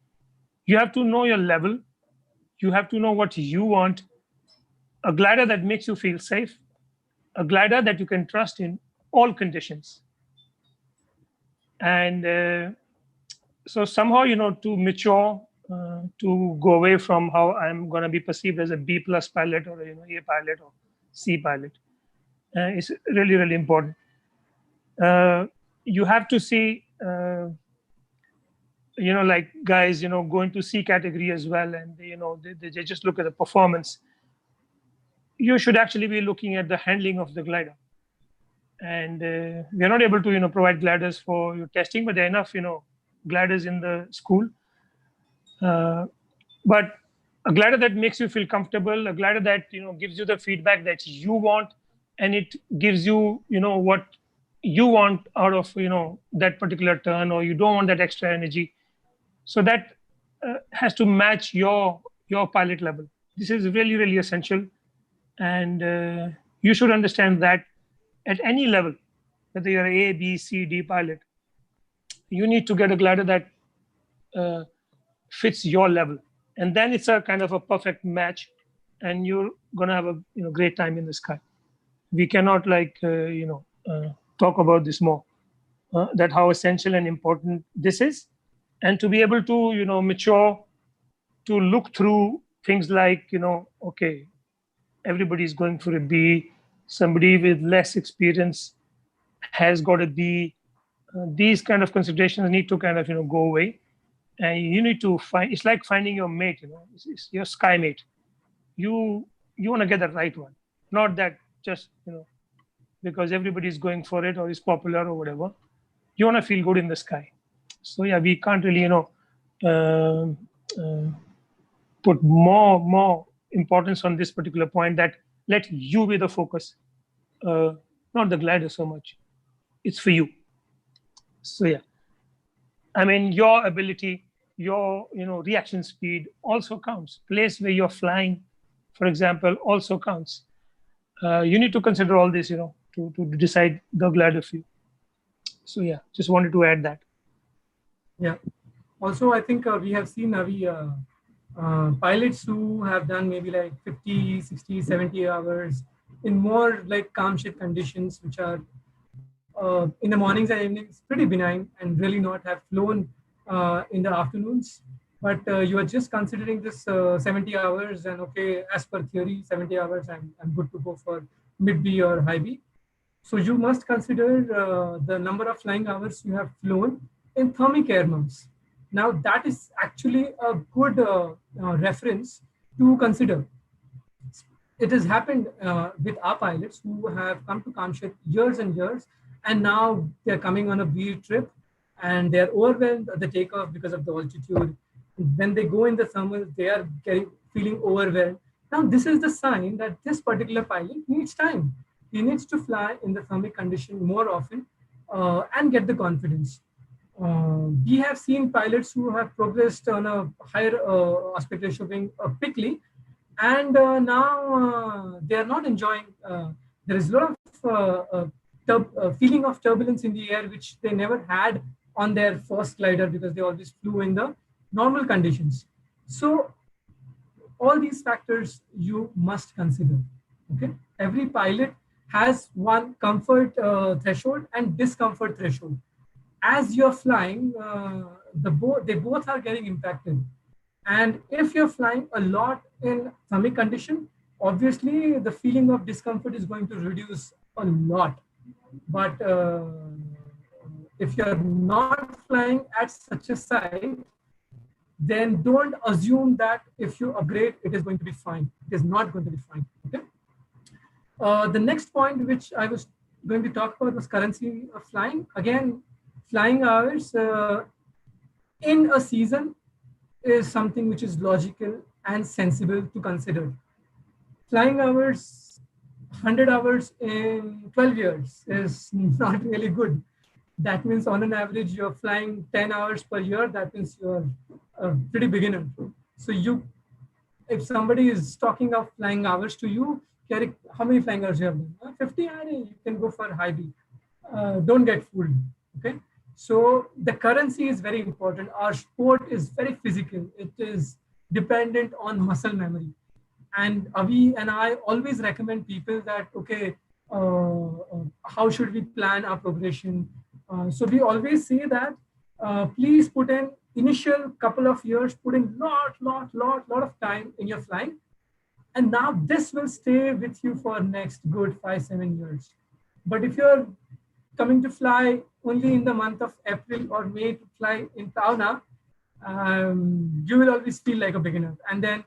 You have to know your level. You have to know what you want. A glider that makes you feel safe, a glider that you can trust in all conditions. And so somehow, to mature, to go away from how I'm going to be perceived as a B plus pilot or A pilot or C pilot, is really, really important. You have to see, like guys, go into C category as well, and they just look at the performance. You should actually be looking at the handling of the glider. And we are not able to, provide gliders for your testing, but there are enough, gliders in the school. But a glider that makes you feel comfortable, a glider that gives you the feedback that you want, and it gives you, what you want out of that particular turn, or you don't want that extra energy. So that has to match your pilot level. This is really, really essential, and you should understand that at any level, whether you're A, B, C, D pilot, you need to get a glider that fits your level, and then it's a kind of a perfect match, and you're gonna have a great time in the sky. We cannot talk about this more, that how essential and important this is, and to be able to mature, to look through things like okay, everybody's going for a B, somebody with less experience has got a B. These kind of considerations need to kind of go away, and you need to find. It's like finding your mate. It's your sky mate. You want to get the right one, not that just because everybody's going for it or is popular or whatever. You want to feel good in the sky. So yeah, we can't really put more importance on this particular point, that let you be the focus, not the glider so much. It's for you. So yeah, I mean, your ability, your reaction speed also counts. Place where you're flying, for example, also counts. You need to consider all this, to decide the glider for you. So yeah, just wanted to add that. Yeah. Also, I think we have seen pilots who have done maybe like 50, 60, 70 hours in more like Kamshet conditions, which are in the mornings and evenings pretty benign, and really not have flown in the afternoons. But you are just considering this 70 hours, and okay, as per theory, 70 hours, I'm good to go for mid B or high B. So you must consider the number of flying hours you have flown in thermic air months. Now that is actually a good reference to consider. It has happened with our pilots who have come to Kamshet years and years, and now they're coming on a B trip, and they're overwhelmed at the takeoff because of the altitude. When they go in the thermal, they are feeling overwhelmed. Now this is the sign that this particular pilot needs time. He needs to fly in the thermic condition more often and get the confidence. We have seen pilots who have progressed on a higher aspect ratio wing quickly, and now they are not enjoying. There is a lot of feeling of turbulence in the air, which they never had on their first glider because they always flew in the normal conditions. So all these factors you must consider. Okay, every pilot has one comfort threshold and discomfort threshold. As you're flying, they both are getting impacted. And if you're flying a lot in thermic condition, obviously the feeling of discomfort is going to reduce a lot. But if you're not flying at such a site, then don't assume that if you upgrade, it is going to be fine. It is not going to be fine. Okay. The next point which I was going to talk about was currency of flying. Again, flying hours in a season is something which is logical and sensible to consider. Flying hours, 100 hours in 12 years is not really good. That means on an average, you're flying 10 hours per year. That means you're a pretty beginner. So if somebody is talking of flying hours to you, how many flying hours you have done? 50, you can go for high B. Don't get fooled, okay? So the currency is very important. Our sport is very physical. It is dependent on muscle memory. And Avi and I always recommend people that, okay, how should we plan our progression? So we always say that, please put in initial couple of years, put in lot of time in your flying. And now this will stay with you for next good 5-7 years. But if you're coming to fly only in the month of April or May to fly in Tauna, you will always feel like a beginner. And then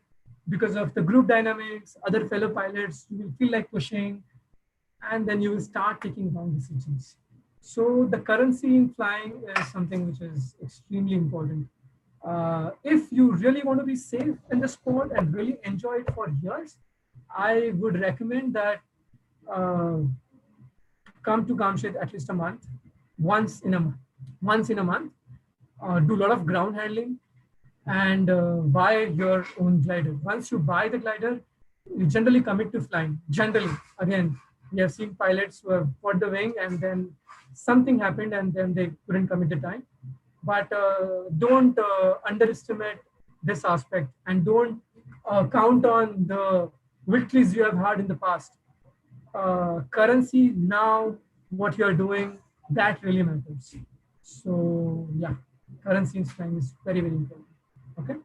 because of the group dynamics, other fellow pilots, you will feel like pushing, and then you will start taking wrong decisions. So the currency in flying is something which is extremely important. If you really want to be safe in the sport and really enjoy it for years, I would recommend that come to Kamshet at least a month, once in a month, do a lot of ground handling, and buy your own glider. Once you buy the glider, you generally commit to flying. Generally, again, We have seen pilots who have bought the wing and then something happened and then they couldn't commit the time. But don't underestimate this aspect, and don't count on the victories you have had in the past. Currency now, what you are doing, that really matters. So yeah, currency in flying is very, very important. Okay.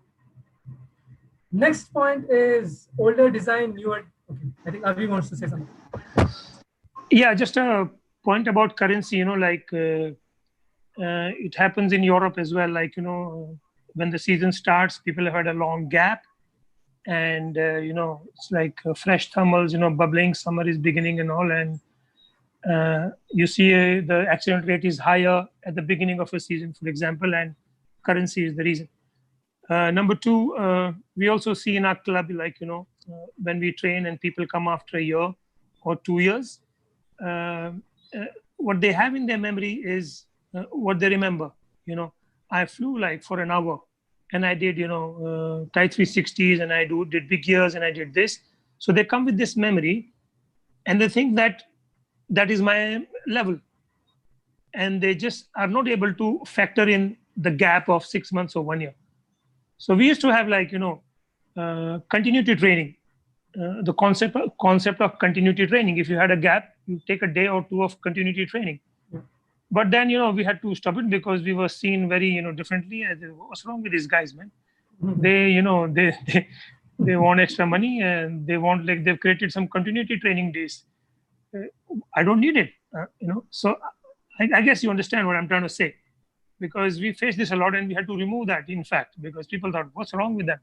Next point is older design, newer. Okay, I think Avi wants to say something. Yeah, just a point about currency. Like it happens in Europe as well. Like when the season starts, people have had a long gap, and it's like fresh thermals, bubbling. Summer is beginning and all, and you see the accident rate is higher at the beginning of a season, for example, and currency is the reason. Number two, we also see in our club, like, when we train and people come after a year or 2 years, what they have in their memory is what they remember. I flew like for an hour and I did, tight 360s, and I did big gears, and I did this. So they come with this memory and they think that that is my level. And they just are not able to factor in the gap of 6 months or 1 year. So we used to have like, continuity training, the concept of continuity training. If you had a gap, you take a day or two of continuity training. Yeah. But then, we had to stop it because we were seen very, differently. As what's wrong with these guys, man? Mm-hmm. They want extra money, and they want, like, they've created some continuity training days. I don't need it, So I guess you understand what I'm trying to say, because we faced this a lot and we had to remove that, in fact, because people thought, what's wrong with them?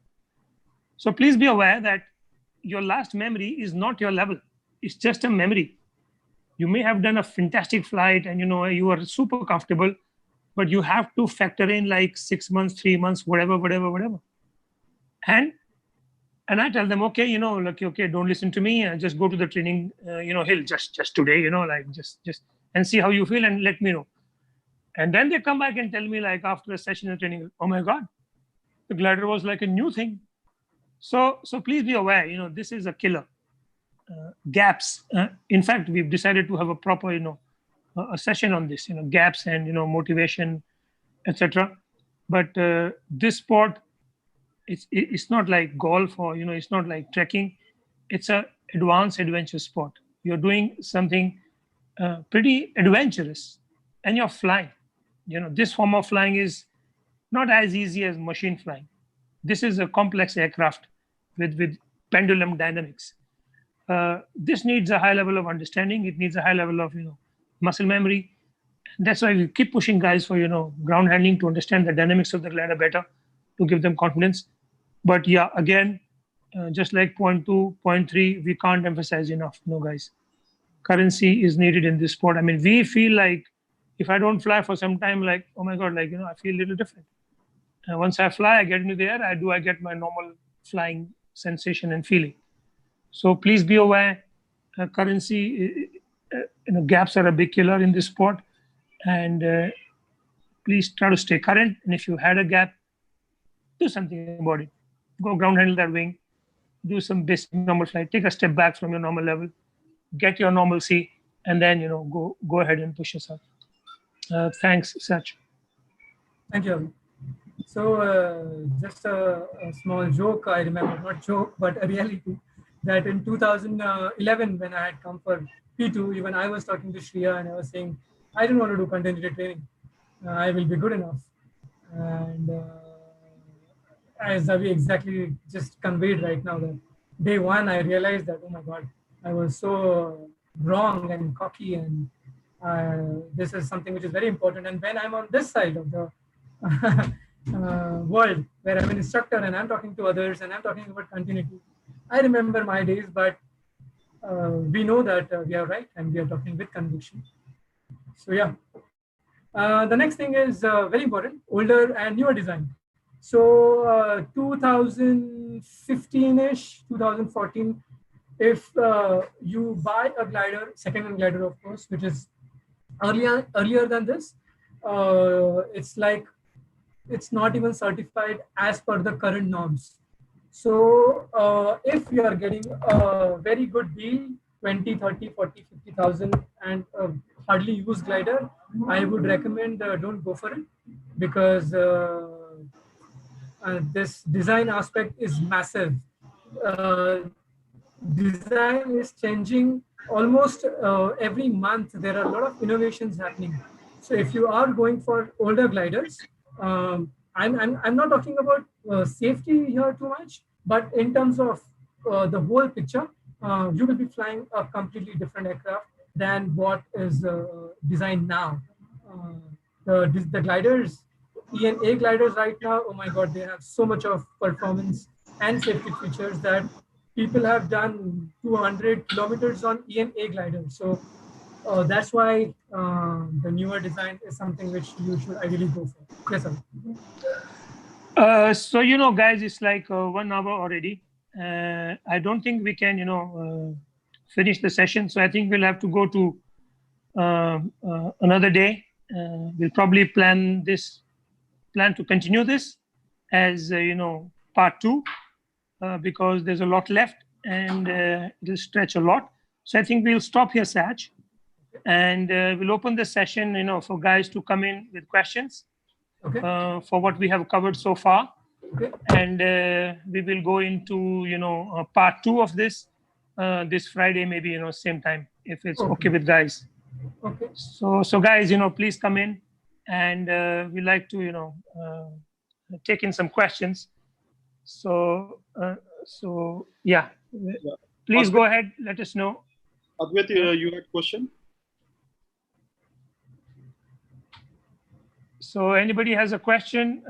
So please be aware that your last memory is not your level. It's just a memory. You may have done a fantastic flight and, you were super comfortable, but you have to factor in like 6 months, 3 months, whatever. And I tell them, okay, like, okay, don't listen to me. Just go to the training, hill just today, like just and see how you feel and let me know. And then they come back and tell me, like, after a session of training, oh my God, the glider was like a new thing. So please be aware, this is a killer. Gaps. In fact, we've decided to have a proper, a session on this, gaps and, motivation, etc. But this sport, it's not like golf or, it's not like trekking. It's a advanced adventure sport. You're doing something pretty adventurous, and you're flying. This form of flying is not as easy as machine flying. This is a complex aircraft with pendulum dynamics. This needs a high level of understanding. It needs a high level of, muscle memory. That's why we keep pushing guys for, ground handling, to understand the dynamics of the glider better, to give them confidence. But yeah, again, just like point 2, point 3, we can't emphasize enough, guys. Currency is needed in this sport. I mean, we feel like if I don't fly for some time, like, oh my God, like, I feel a little different. Once I fly, I get into the air, I get my normal flying sensation and feeling. So please be aware, currency, gaps are a big killer in this sport. And please try to stay current. And if you had a gap, do something about it. Go ground handle that wing, do some basic normal flight, take a step back from your normal level, get your normalcy, and then, go ahead and push yourself. Thanks, Sach. Thank you. So just a small joke, I remember, not joke, but a reality, that in 2011, when I had come for P2, even I was talking to Shriya and I was saying, I don't want to do continuity training. I will be good enough. And as Avi exactly just conveyed right now, that day one, I realized that, oh my God, I was so wrong and cocky, and this is something which is very important. And when I'm on this side of the world, where I'm an instructor and I'm talking to others and I'm talking about continuity, I remember my days, but we know that we are right and we are talking with conviction. So yeah, the next thing is very important, older and newer design. So 2015-ish, 2014, if you buy a glider, second-hand glider, of course, which is earlier than this, it's like, it's not even certified as per the current norms. So if you are getting a very good deal 20, 30, 40, 50,000 and hardly use glider, I would recommend don't go for it, because this design aspect is massive. Design is changing almost every month. There are a lot of innovations happening. So if you are going for older gliders, I'm not talking about safety here too much, but in terms of the whole picture, you will be flying a completely different aircraft than what is designed now. The gliders, ENA gliders right now, oh my God, they have so much of performance and safety features that people have done 200 kilometers on ENA gliders. So that's why the newer design is something which you should ideally go for. Yes, sir. So, guys, it's like 1 hour already. I don't think we can, finish the session. So I think we'll have to go to another day. We'll probably plan to continue this as, part 2, because there's a lot left and it'll stretch a lot. So I think we'll stop here, Sach, and we'll open the session, for guys to come in with questions. Okay. For what we have covered so far. Okay. And we will go into, part 2 of this Friday, maybe, same time, if it's okay with guys. Okay. So guys, please come in, and we like to, take in some questions. So yeah, please go ahead. Let us know. Advait, you had a question? So anybody has a question,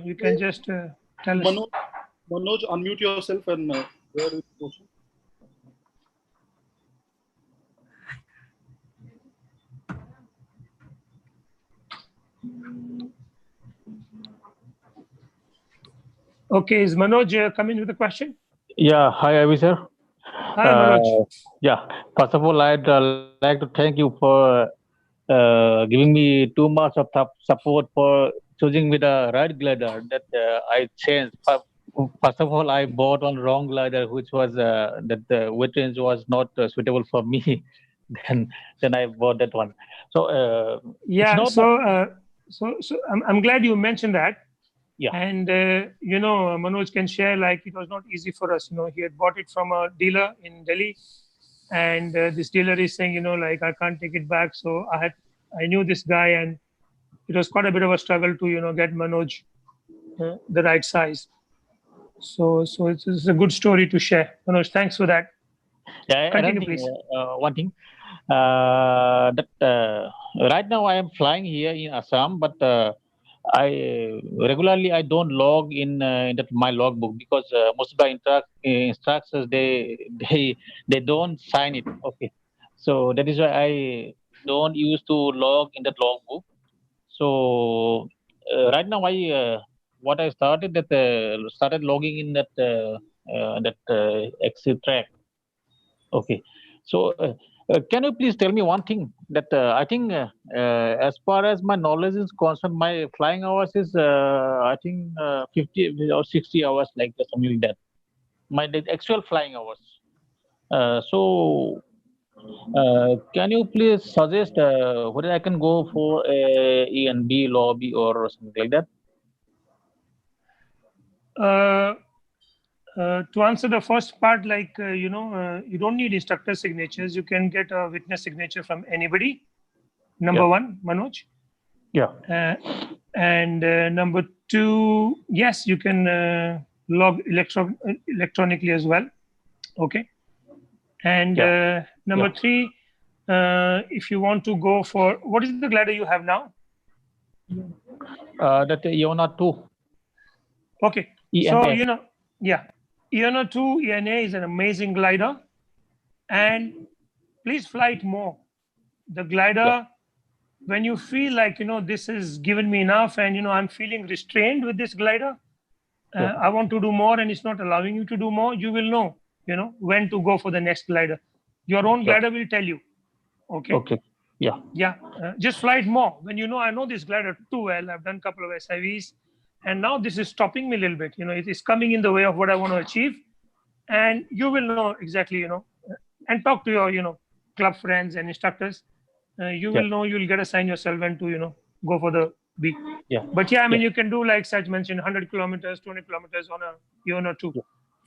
you can just tell us. Manoj, unmute yourself and where is the question? Okay, is Manoj coming with a question? Yeah, hi, Avi sir. Hi, Manoj. Yeah, first of all, I'd like to thank you for giving me 2 months of support for choosing with a right glider that I changed. First of all, I bought one wrong glider, which was that the weight range was not suitable for me. then I bought that one. So yeah, so I'm glad you mentioned that. Yeah. And Manoj can share, like, it was not easy for us. He had bought it from a dealer in Delhi, and this dealer is saying, like, I can't take it back. So I knew this guy, and it was quite a bit of a struggle to get Manoj the right size. So it's a good story to share. Manoj, thanks for that. Yeah, continue, please. One thing that right now I am flying here in Assam, but I regularly I don't log in my logbook, because most of the instructors they don't sign it. Okay, so that is why I don't use to log in that logbook. So right now what I started started logging in that exit track. Okay, so can you please tell me one thing that I think as far as my knowledge is concerned, my flying hours is I think 50 or 60 hours, like something like that. The actual flying hours. So can you please suggest whether I can go for a E and B lobby or something like that? To answer the first part, like, you don't need instructor signatures. You can get a witness signature from anybody. Number one, Manoj. Yeah. And number two, yes, you can log electronically as well. Okay. And number three, if you want to go for, what is the glider you have now? That Iona 2. Okay. ENA. So, Iona 2 ENA is an amazing glider, and please fly it more. The glider, when you feel like, this has given me enough, and, I'm feeling restrained with this glider, I want to do more, and it's not allowing you to do more, you will know, when to go for the next glider. Your own glider will tell you. Okay. Okay. Yeah. Yeah. Just fly it more. When I know this glider too well, I've done a couple of SIVs, and now this is stopping me a little bit. It is coming in the way of what I want to achieve, and you will know exactly, and talk to your club friends and instructors. You will know, you'll get assigned yourself when to go for the beach. Yeah. But yeah, I mean, you can do, like Sach mentioned, 100 kilometers, 20 kilometers on a year or two.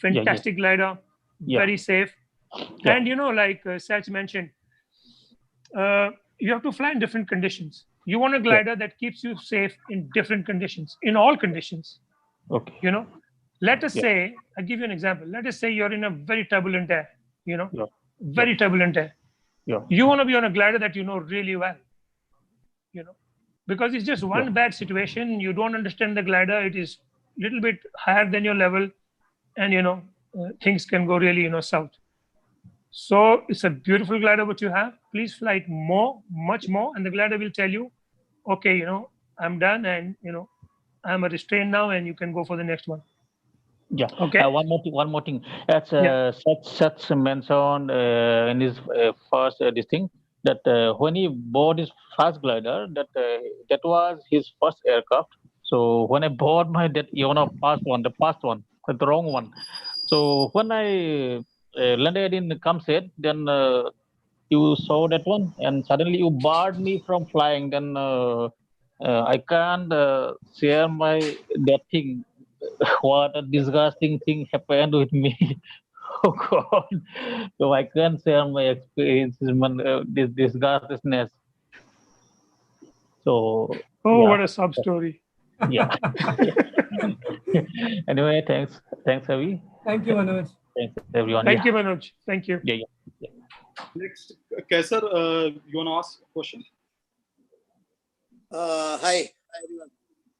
Fantastic glider, very safe. And like Sach mentioned, you have to fly in different conditions. You want a glider that keeps you safe in different conditions, in all conditions. Okay. Let us say, I'll give you an example. Let us say you're in a very turbulent air, very turbulent air. You want to be on a glider that you know really well, because it's just one bad situation. You don't understand the glider. It is a little bit higher than your level, and things can go really south. So it's a beautiful glider what you have. Please fly it more, much more, and the glider will tell you, okay, I'm done, and I'm a restraint now, and you can go for the next one. Yeah. Okay. One more thing. That's Sach mentioned in his first this thing that when he bought his first glider, that was his first aircraft. So when I bought my the first one, the wrong one. So when I landed in Kamshet, then you saw that one, and suddenly you barred me from flying. Then I can't share that thing. What a disgusting thing happened with me. Oh God! So I can't share my experiences, this disgustingness. So what a sub story. Yeah. Anyway, thanks, Avi. Thank you, Manoj. Thanks everyone. Thank you, Manoj. Thank you. Yeah. Next, Kaisar, you want to ask a question? Hi everyone.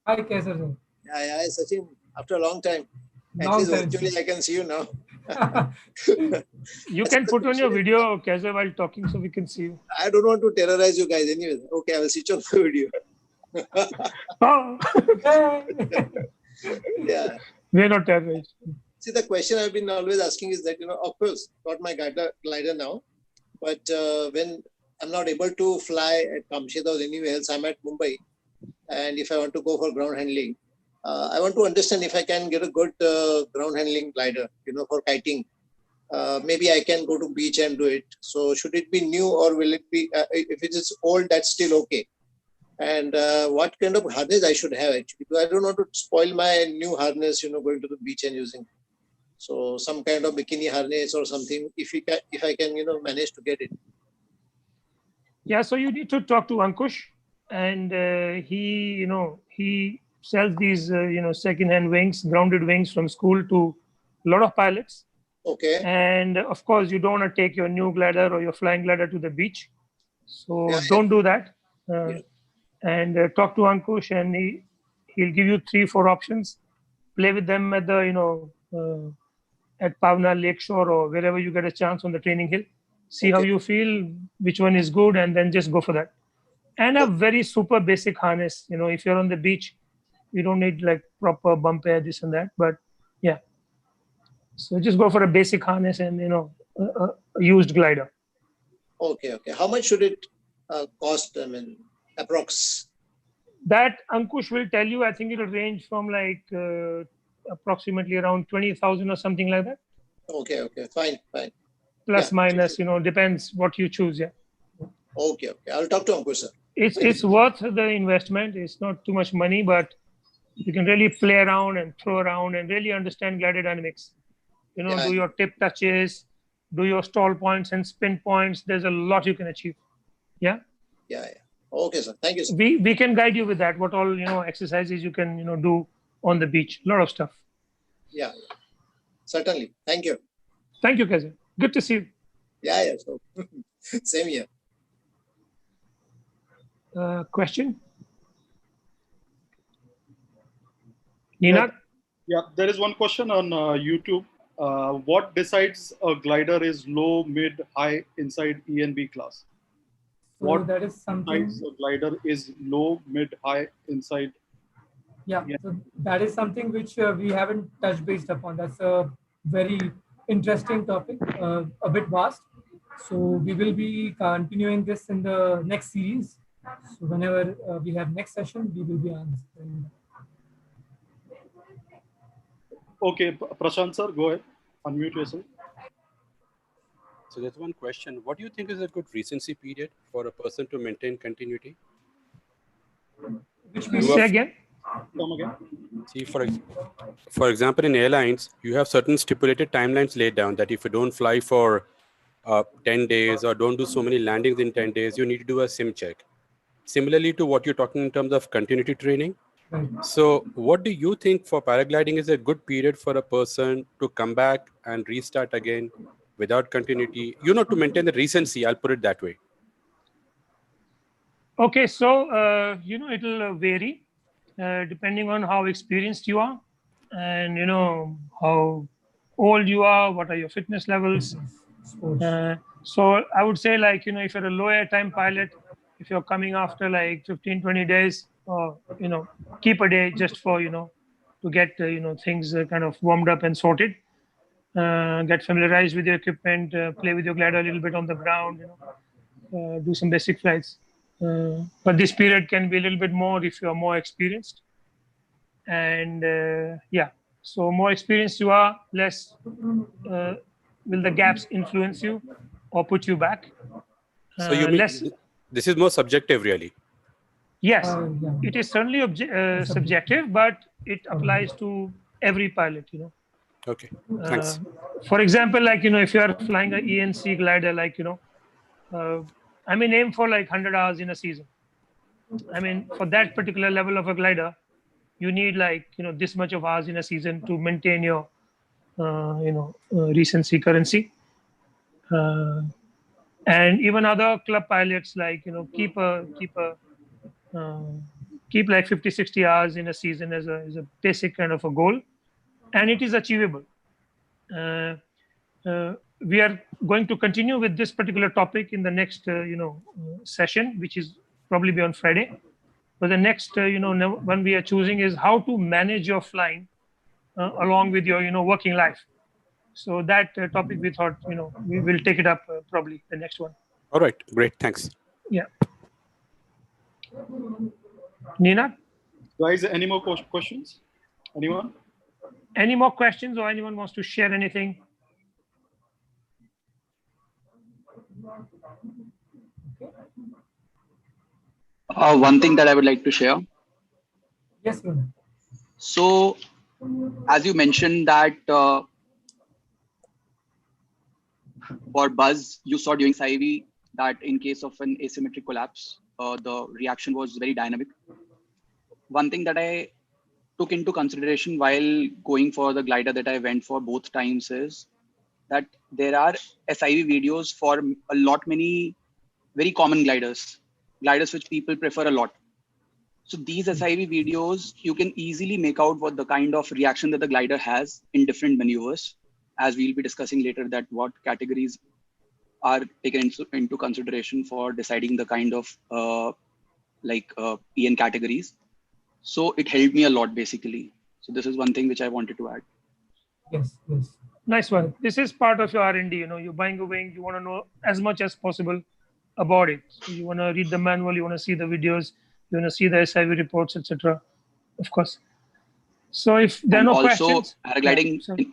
Hi, Kaisar sir. Hi, Sachin. After a long time. At Long least time. virtually I can see you now. You can put on your video, Kaisar, while talking so we can see you. I don't want to terrorize you guys anyway. Okay, I will switch on the video. Oh. Yeah. We're not terrorized. See, the question I've been always asking is that, of course, got my glider now, but when I'm not able to fly at Kamshet or anywhere else, I'm at Mumbai. And if I want to go for ground handling, I want to understand if I can get a good ground handling glider, for kiting. Maybe I can go to beach and do it. So should it be new, or will it be, if it is old, that's still okay? And what kind of harness I should have actually, because I don't want to spoil my new harness, going to the beach and using. So some kind of bikini harness or something, if I can, manage to get it. Yeah, so you need to talk to Ankush, and he sells these, second-hand wings, grounded wings from school to a lot of pilots. Okay. And of course, you don't want to take your new glider or your flying glider to the beach. So don't do that. And talk to Ankush, and he'll give you 3-4 options. Play with them at the, at Pavna Lakeshore or wherever you get a chance on the training hill. See how you feel, which one is good, and then just go for that. And a very super basic harness. If you're on the beach, you don't need like proper bump air, this and that. But yeah, so just go for a basic harness and a used glider. Okay. How much should it cost? I mean, approx. That Ankush will tell you. I think it'll range from like approximately around 20,000 or something like that. Okay. Fine. Plus minus, depends what you choose. Yeah. Okay. I'll talk to Ankush, sir. It's worth the investment. It's not too much money, but you can really play around and throw around and really understand glider dynamics. Do your tip touches, do your stall points and spin points. There's a lot you can achieve. Yeah. Okay, sir. Thank you, sir. We can guide you with that. What all exercises you can do on the beach. A lot of stuff. Yeah. Certainly. Thank you. Thank you, Kaisar. Good to see you. Yeah. So, same here. Question? Nina? Yeah, there is one question on YouTube. What decides a glider is low, mid, high inside E and B class? So What that is something. decides a glider is low, mid, high inside? Yeah. So that is something which we haven't touched based upon. That's a very interesting topic, a bit vast. So we will be continuing this in the next series. So whenever we have next session, we will be answering. Okay, Prashant sir, go ahead. Unmute yourself. So there's one question. What do you think is a good recency period for a person to maintain continuity? Say again. Come again. See, for example, in airlines, you have certain stipulated timelines laid down that if you don't fly for 10 days or don't do so many landings in 10 days, you need to do a sim check. Similarly to what you're talking in terms of continuity training. So what do you think for paragliding is a good period for a person to come back and restart again without continuity, to maintain the recency, I'll put it that way. Okay, so, it'll vary depending on how experienced you are and, how old you are, what are your fitness levels. So I would say, like, if you're a low airtime pilot, if you're coming after like 15, 20 days, or, keep a day just for, to get, things kind of warmed up and sorted, get familiarized with your equipment, play with your glider a little bit on the ground, do some basic flights. But this period can be a little bit more if you're more experienced. And so more experienced you are, less will the gaps influence you or put you back. So you mean this is more subjective, really? Yes, it is certainly subjective, but it applies to every pilot, Okay, thanks. For example, like, if you are flying an ENC glider, like, I mean, aim for like 100 hours in a season. I mean, for that particular level of a glider, you need like, this much of hours in a season to maintain your, recency currency. And even other club pilots, like, keep like 50, 60 hours in a season as a basic kind of a goal. And it is achievable. We are going to continue with this particular topic in the next, session, which is probably be on Friday. But the next, one we are choosing is how to manage your flying along with your, working life. So that topic we thought, we will take it up probably the next one. All right, great, thanks. Yeah. Nina? Guys, any more questions? Anyone? Any more questions, or anyone wants to share anything? One thing that I would like to share. Yes, Mona. So, as you mentioned that for buzz, you saw during SIV that in case of an asymmetric collapse, the reaction was very dynamic. One thing that I took into consideration while going for the glider that I went for both times is that there are SIV videos for a lot many very common gliders which people prefer a lot. So these SIV videos, you can easily make out what the kind of reaction that the glider has in different maneuvers, as we'll be discussing later, that what categories are taken into consideration for deciding the kind of EN categories. So it helped me a lot, basically. So this is one thing which I wanted to add. Yes. Nice one. This is part of your R&D. You're buying a wing, you want to know as much as possible about it. So you want to read the manual, you want to see the videos, you want to see the SIV reports, etc. Of course. So if there are no questions. Paragliding. Yeah,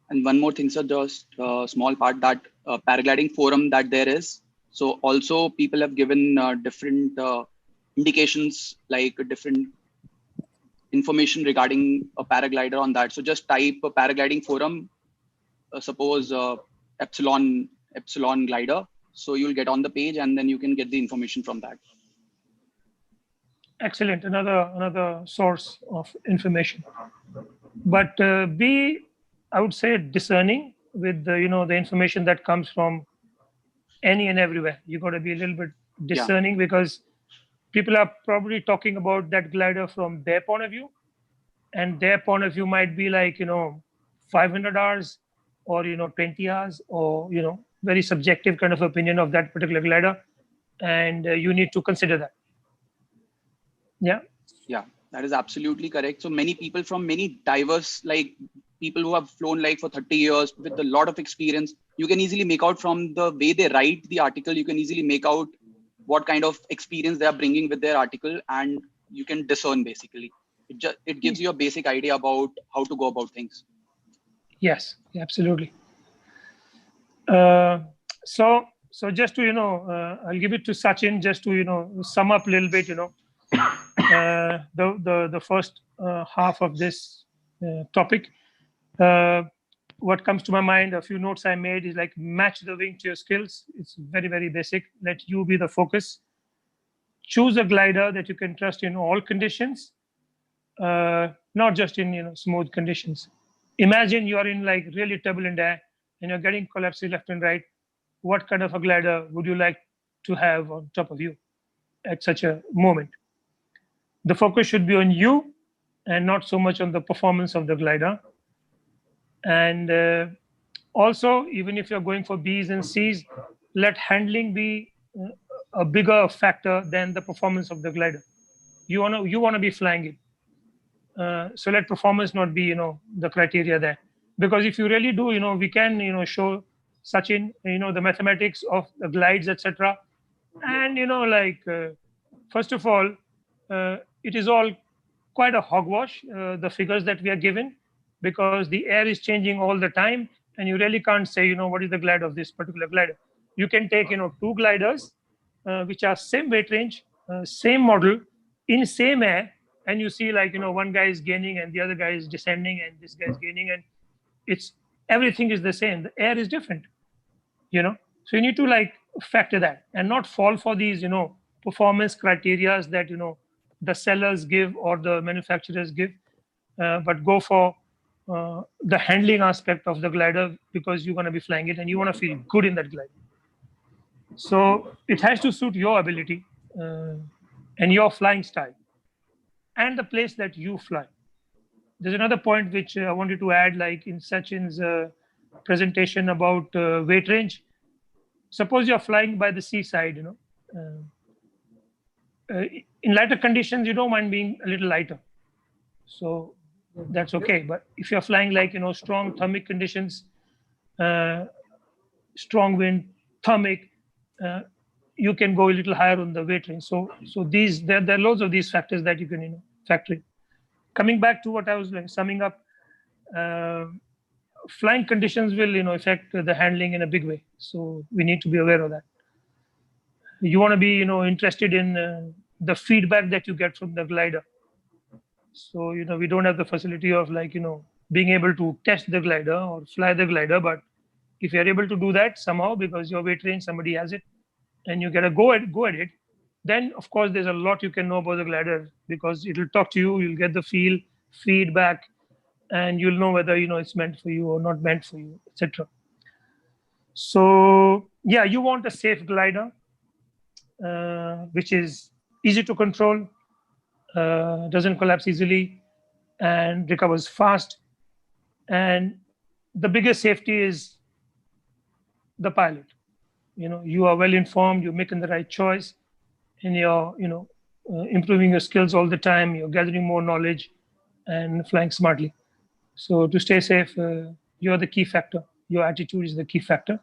and one more thing, sir, just a small part, that paragliding forum that there is. So also people have given different indications, like different information regarding a paraglider on that. So just type a paragliding forum, suppose epsilon glider. So you'll get on the page and then you can get the information from that. Excellent. Another source of information. But be, I would say, discerning with the, the information that comes from any and everywhere. You got to be a little bit discerning, because people are probably talking about that glider from their point of view, and their point of view might be like, 500 hours or, 20 hours or, very subjective kind of opinion of that particular glider. And you need to consider that. Yeah. Yeah, that is absolutely correct. So many people from many diverse, like people who have flown like for 30 years with a lot of experience, you can easily make out from the way they write the article, you can easily make out what kind of experience they are bringing with their article, and you can discern basically. It gives you a basic idea about how to go about things. Yes, absolutely. So just to, I'll give it to Sachin just to, sum up a little bit, the first half of this topic. What comes to my mind, a few notes I made is like match the wing to your skills. It's very, very basic. Let you be the focus. Choose a glider that you can trust in all conditions, not just in smooth conditions. Imagine you are in like really turbulent air and you're getting collapses left and right. What kind of a glider would you like to have on top of you at such a moment? The focus should be on you and not so much on the performance of the glider. And also, even if you're going for Bs and Cs, let handling be a bigger factor than the performance of the glider. You wanna be flying it. So let performance not be the criteria there. Because if you really do, we can show Sachin the mathematics of the glides, etc. And first of all, it is all quite a hogwash, the figures that we are given, because the air is changing all the time, and you really can't say what is the glide of this particular glider. You can take two gliders which are same weight range, same model, in same air, and you see one guy is gaining and the other guy is descending and this guy is gaining, and it's everything is the same. The air is different, so you need to factor that and not fall for these performance criteria that the sellers give or the manufacturers give, but go for the handling aspect of the glider, because you're going to be flying it and you want to feel good in that glider. So it has to suit your ability and your flying style and the place that you fly. There's another point which I wanted to add, like in Sachin's presentation about weight range. Suppose you're flying by the seaside, in lighter conditions, you don't mind being a little lighter. So that's okay. But if you're flying strong thermic conditions, strong wind, thermic, you can go a little higher on the weight range. So there are loads of these factors that you can factor in. Coming back to what I was summing up, flying conditions will affect the handling in a big way. So we need to be aware of that. You want to be interested in the feedback that you get from the glider. So we don't have the facility of being able to test the glider or fly the glider, but if you're able to do that somehow because your weight range, somebody has it, and you get a go at it, then of course there's a lot you can know about the glider, because it'll talk to you, you'll get the feedback, and you'll know whether it's meant for you or not meant for you, etc. So yeah, you want a safe glider which is easy to control, doesn't collapse easily, and recovers fast. And the biggest safety is the pilot. You are well informed, you're making the right choice, and you're improving your skills all the time, you're gathering more knowledge and flying smartly. So to stay safe, you're the key factor. Your attitude is the key factor.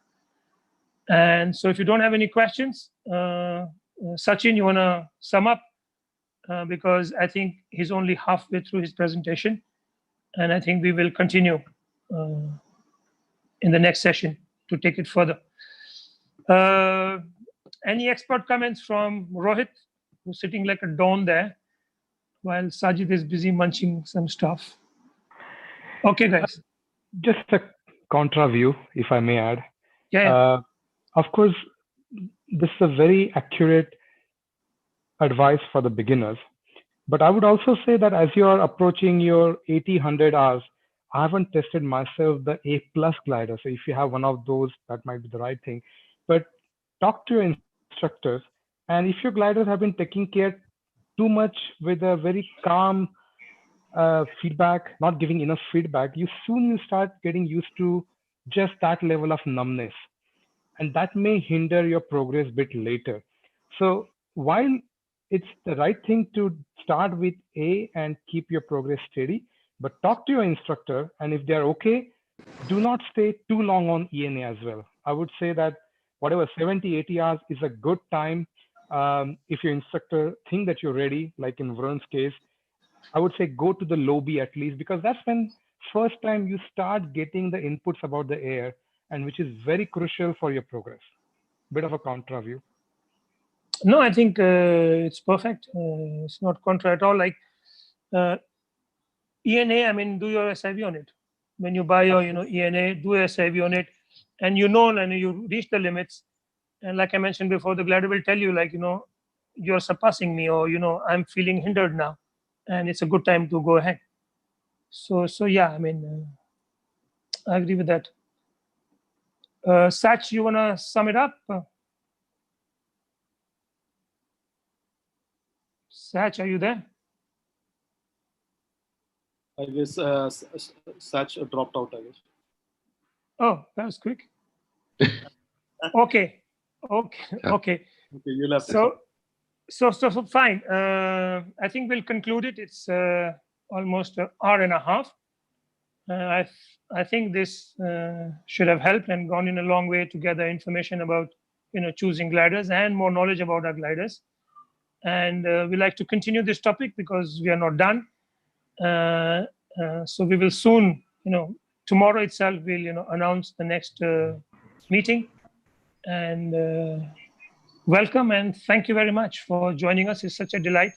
And so if you don't have any questions, Sachin, you want to sum up? Because I think he's only halfway through his presentation, and I think we will continue in the next session to take it further. Any expert comments from Rohit, who's sitting like a don there, while Sajid is busy munching some stuff? Okay, guys. Just a contra view, if I may add. Yeah. Of course, this is a very accurate advice for the beginners. But I would also say that as you are approaching your 80-100 hours, I haven't tested myself the A+ glider. So if you have one of those, that might be the right thing. But talk to your instructors. And if your gliders have been taking care too much with a very calm feedback, not giving enough feedback, you start getting used to just that level of numbness. And that may hinder your progress a bit later. So while it's the right thing to start with A and keep your progress steady, but talk to your instructor, and if they're okay, do not stay too long on ENA as well. I would say that whatever 70-80 hours is a good time. If your instructor think that you're ready, like in Varun's case, I would say go to the low B at least, because that's when first time you start getting the inputs about the air, and which is very crucial for your progress? Bit of a contra view. No, I think it's perfect. It's not contra at all. Like ENA, I mean, do your SIV on it. When you buy your, ENA, do a SIV on it, and and you reach the limits. And like I mentioned before, the glider will tell you, like, you're surpassing me, or I'm feeling hindered now, and it's a good time to go ahead. So yeah, I mean, I agree with that. Sach, you wanna sum it up? Sach, are you there? I guess Sach dropped out, I guess. Oh, that was quick. Okay. Okay, you left. So fine. I think we'll conclude it. It's almost an hour and a half. I think this should have helped and gone in a long way to gather information about choosing gliders and more knowledge about our gliders. And we like to continue this topic because we are not done. So we will soon, tomorrow itself, we'll announce the next meeting. And welcome and thank you very much for joining us. It's such a delight.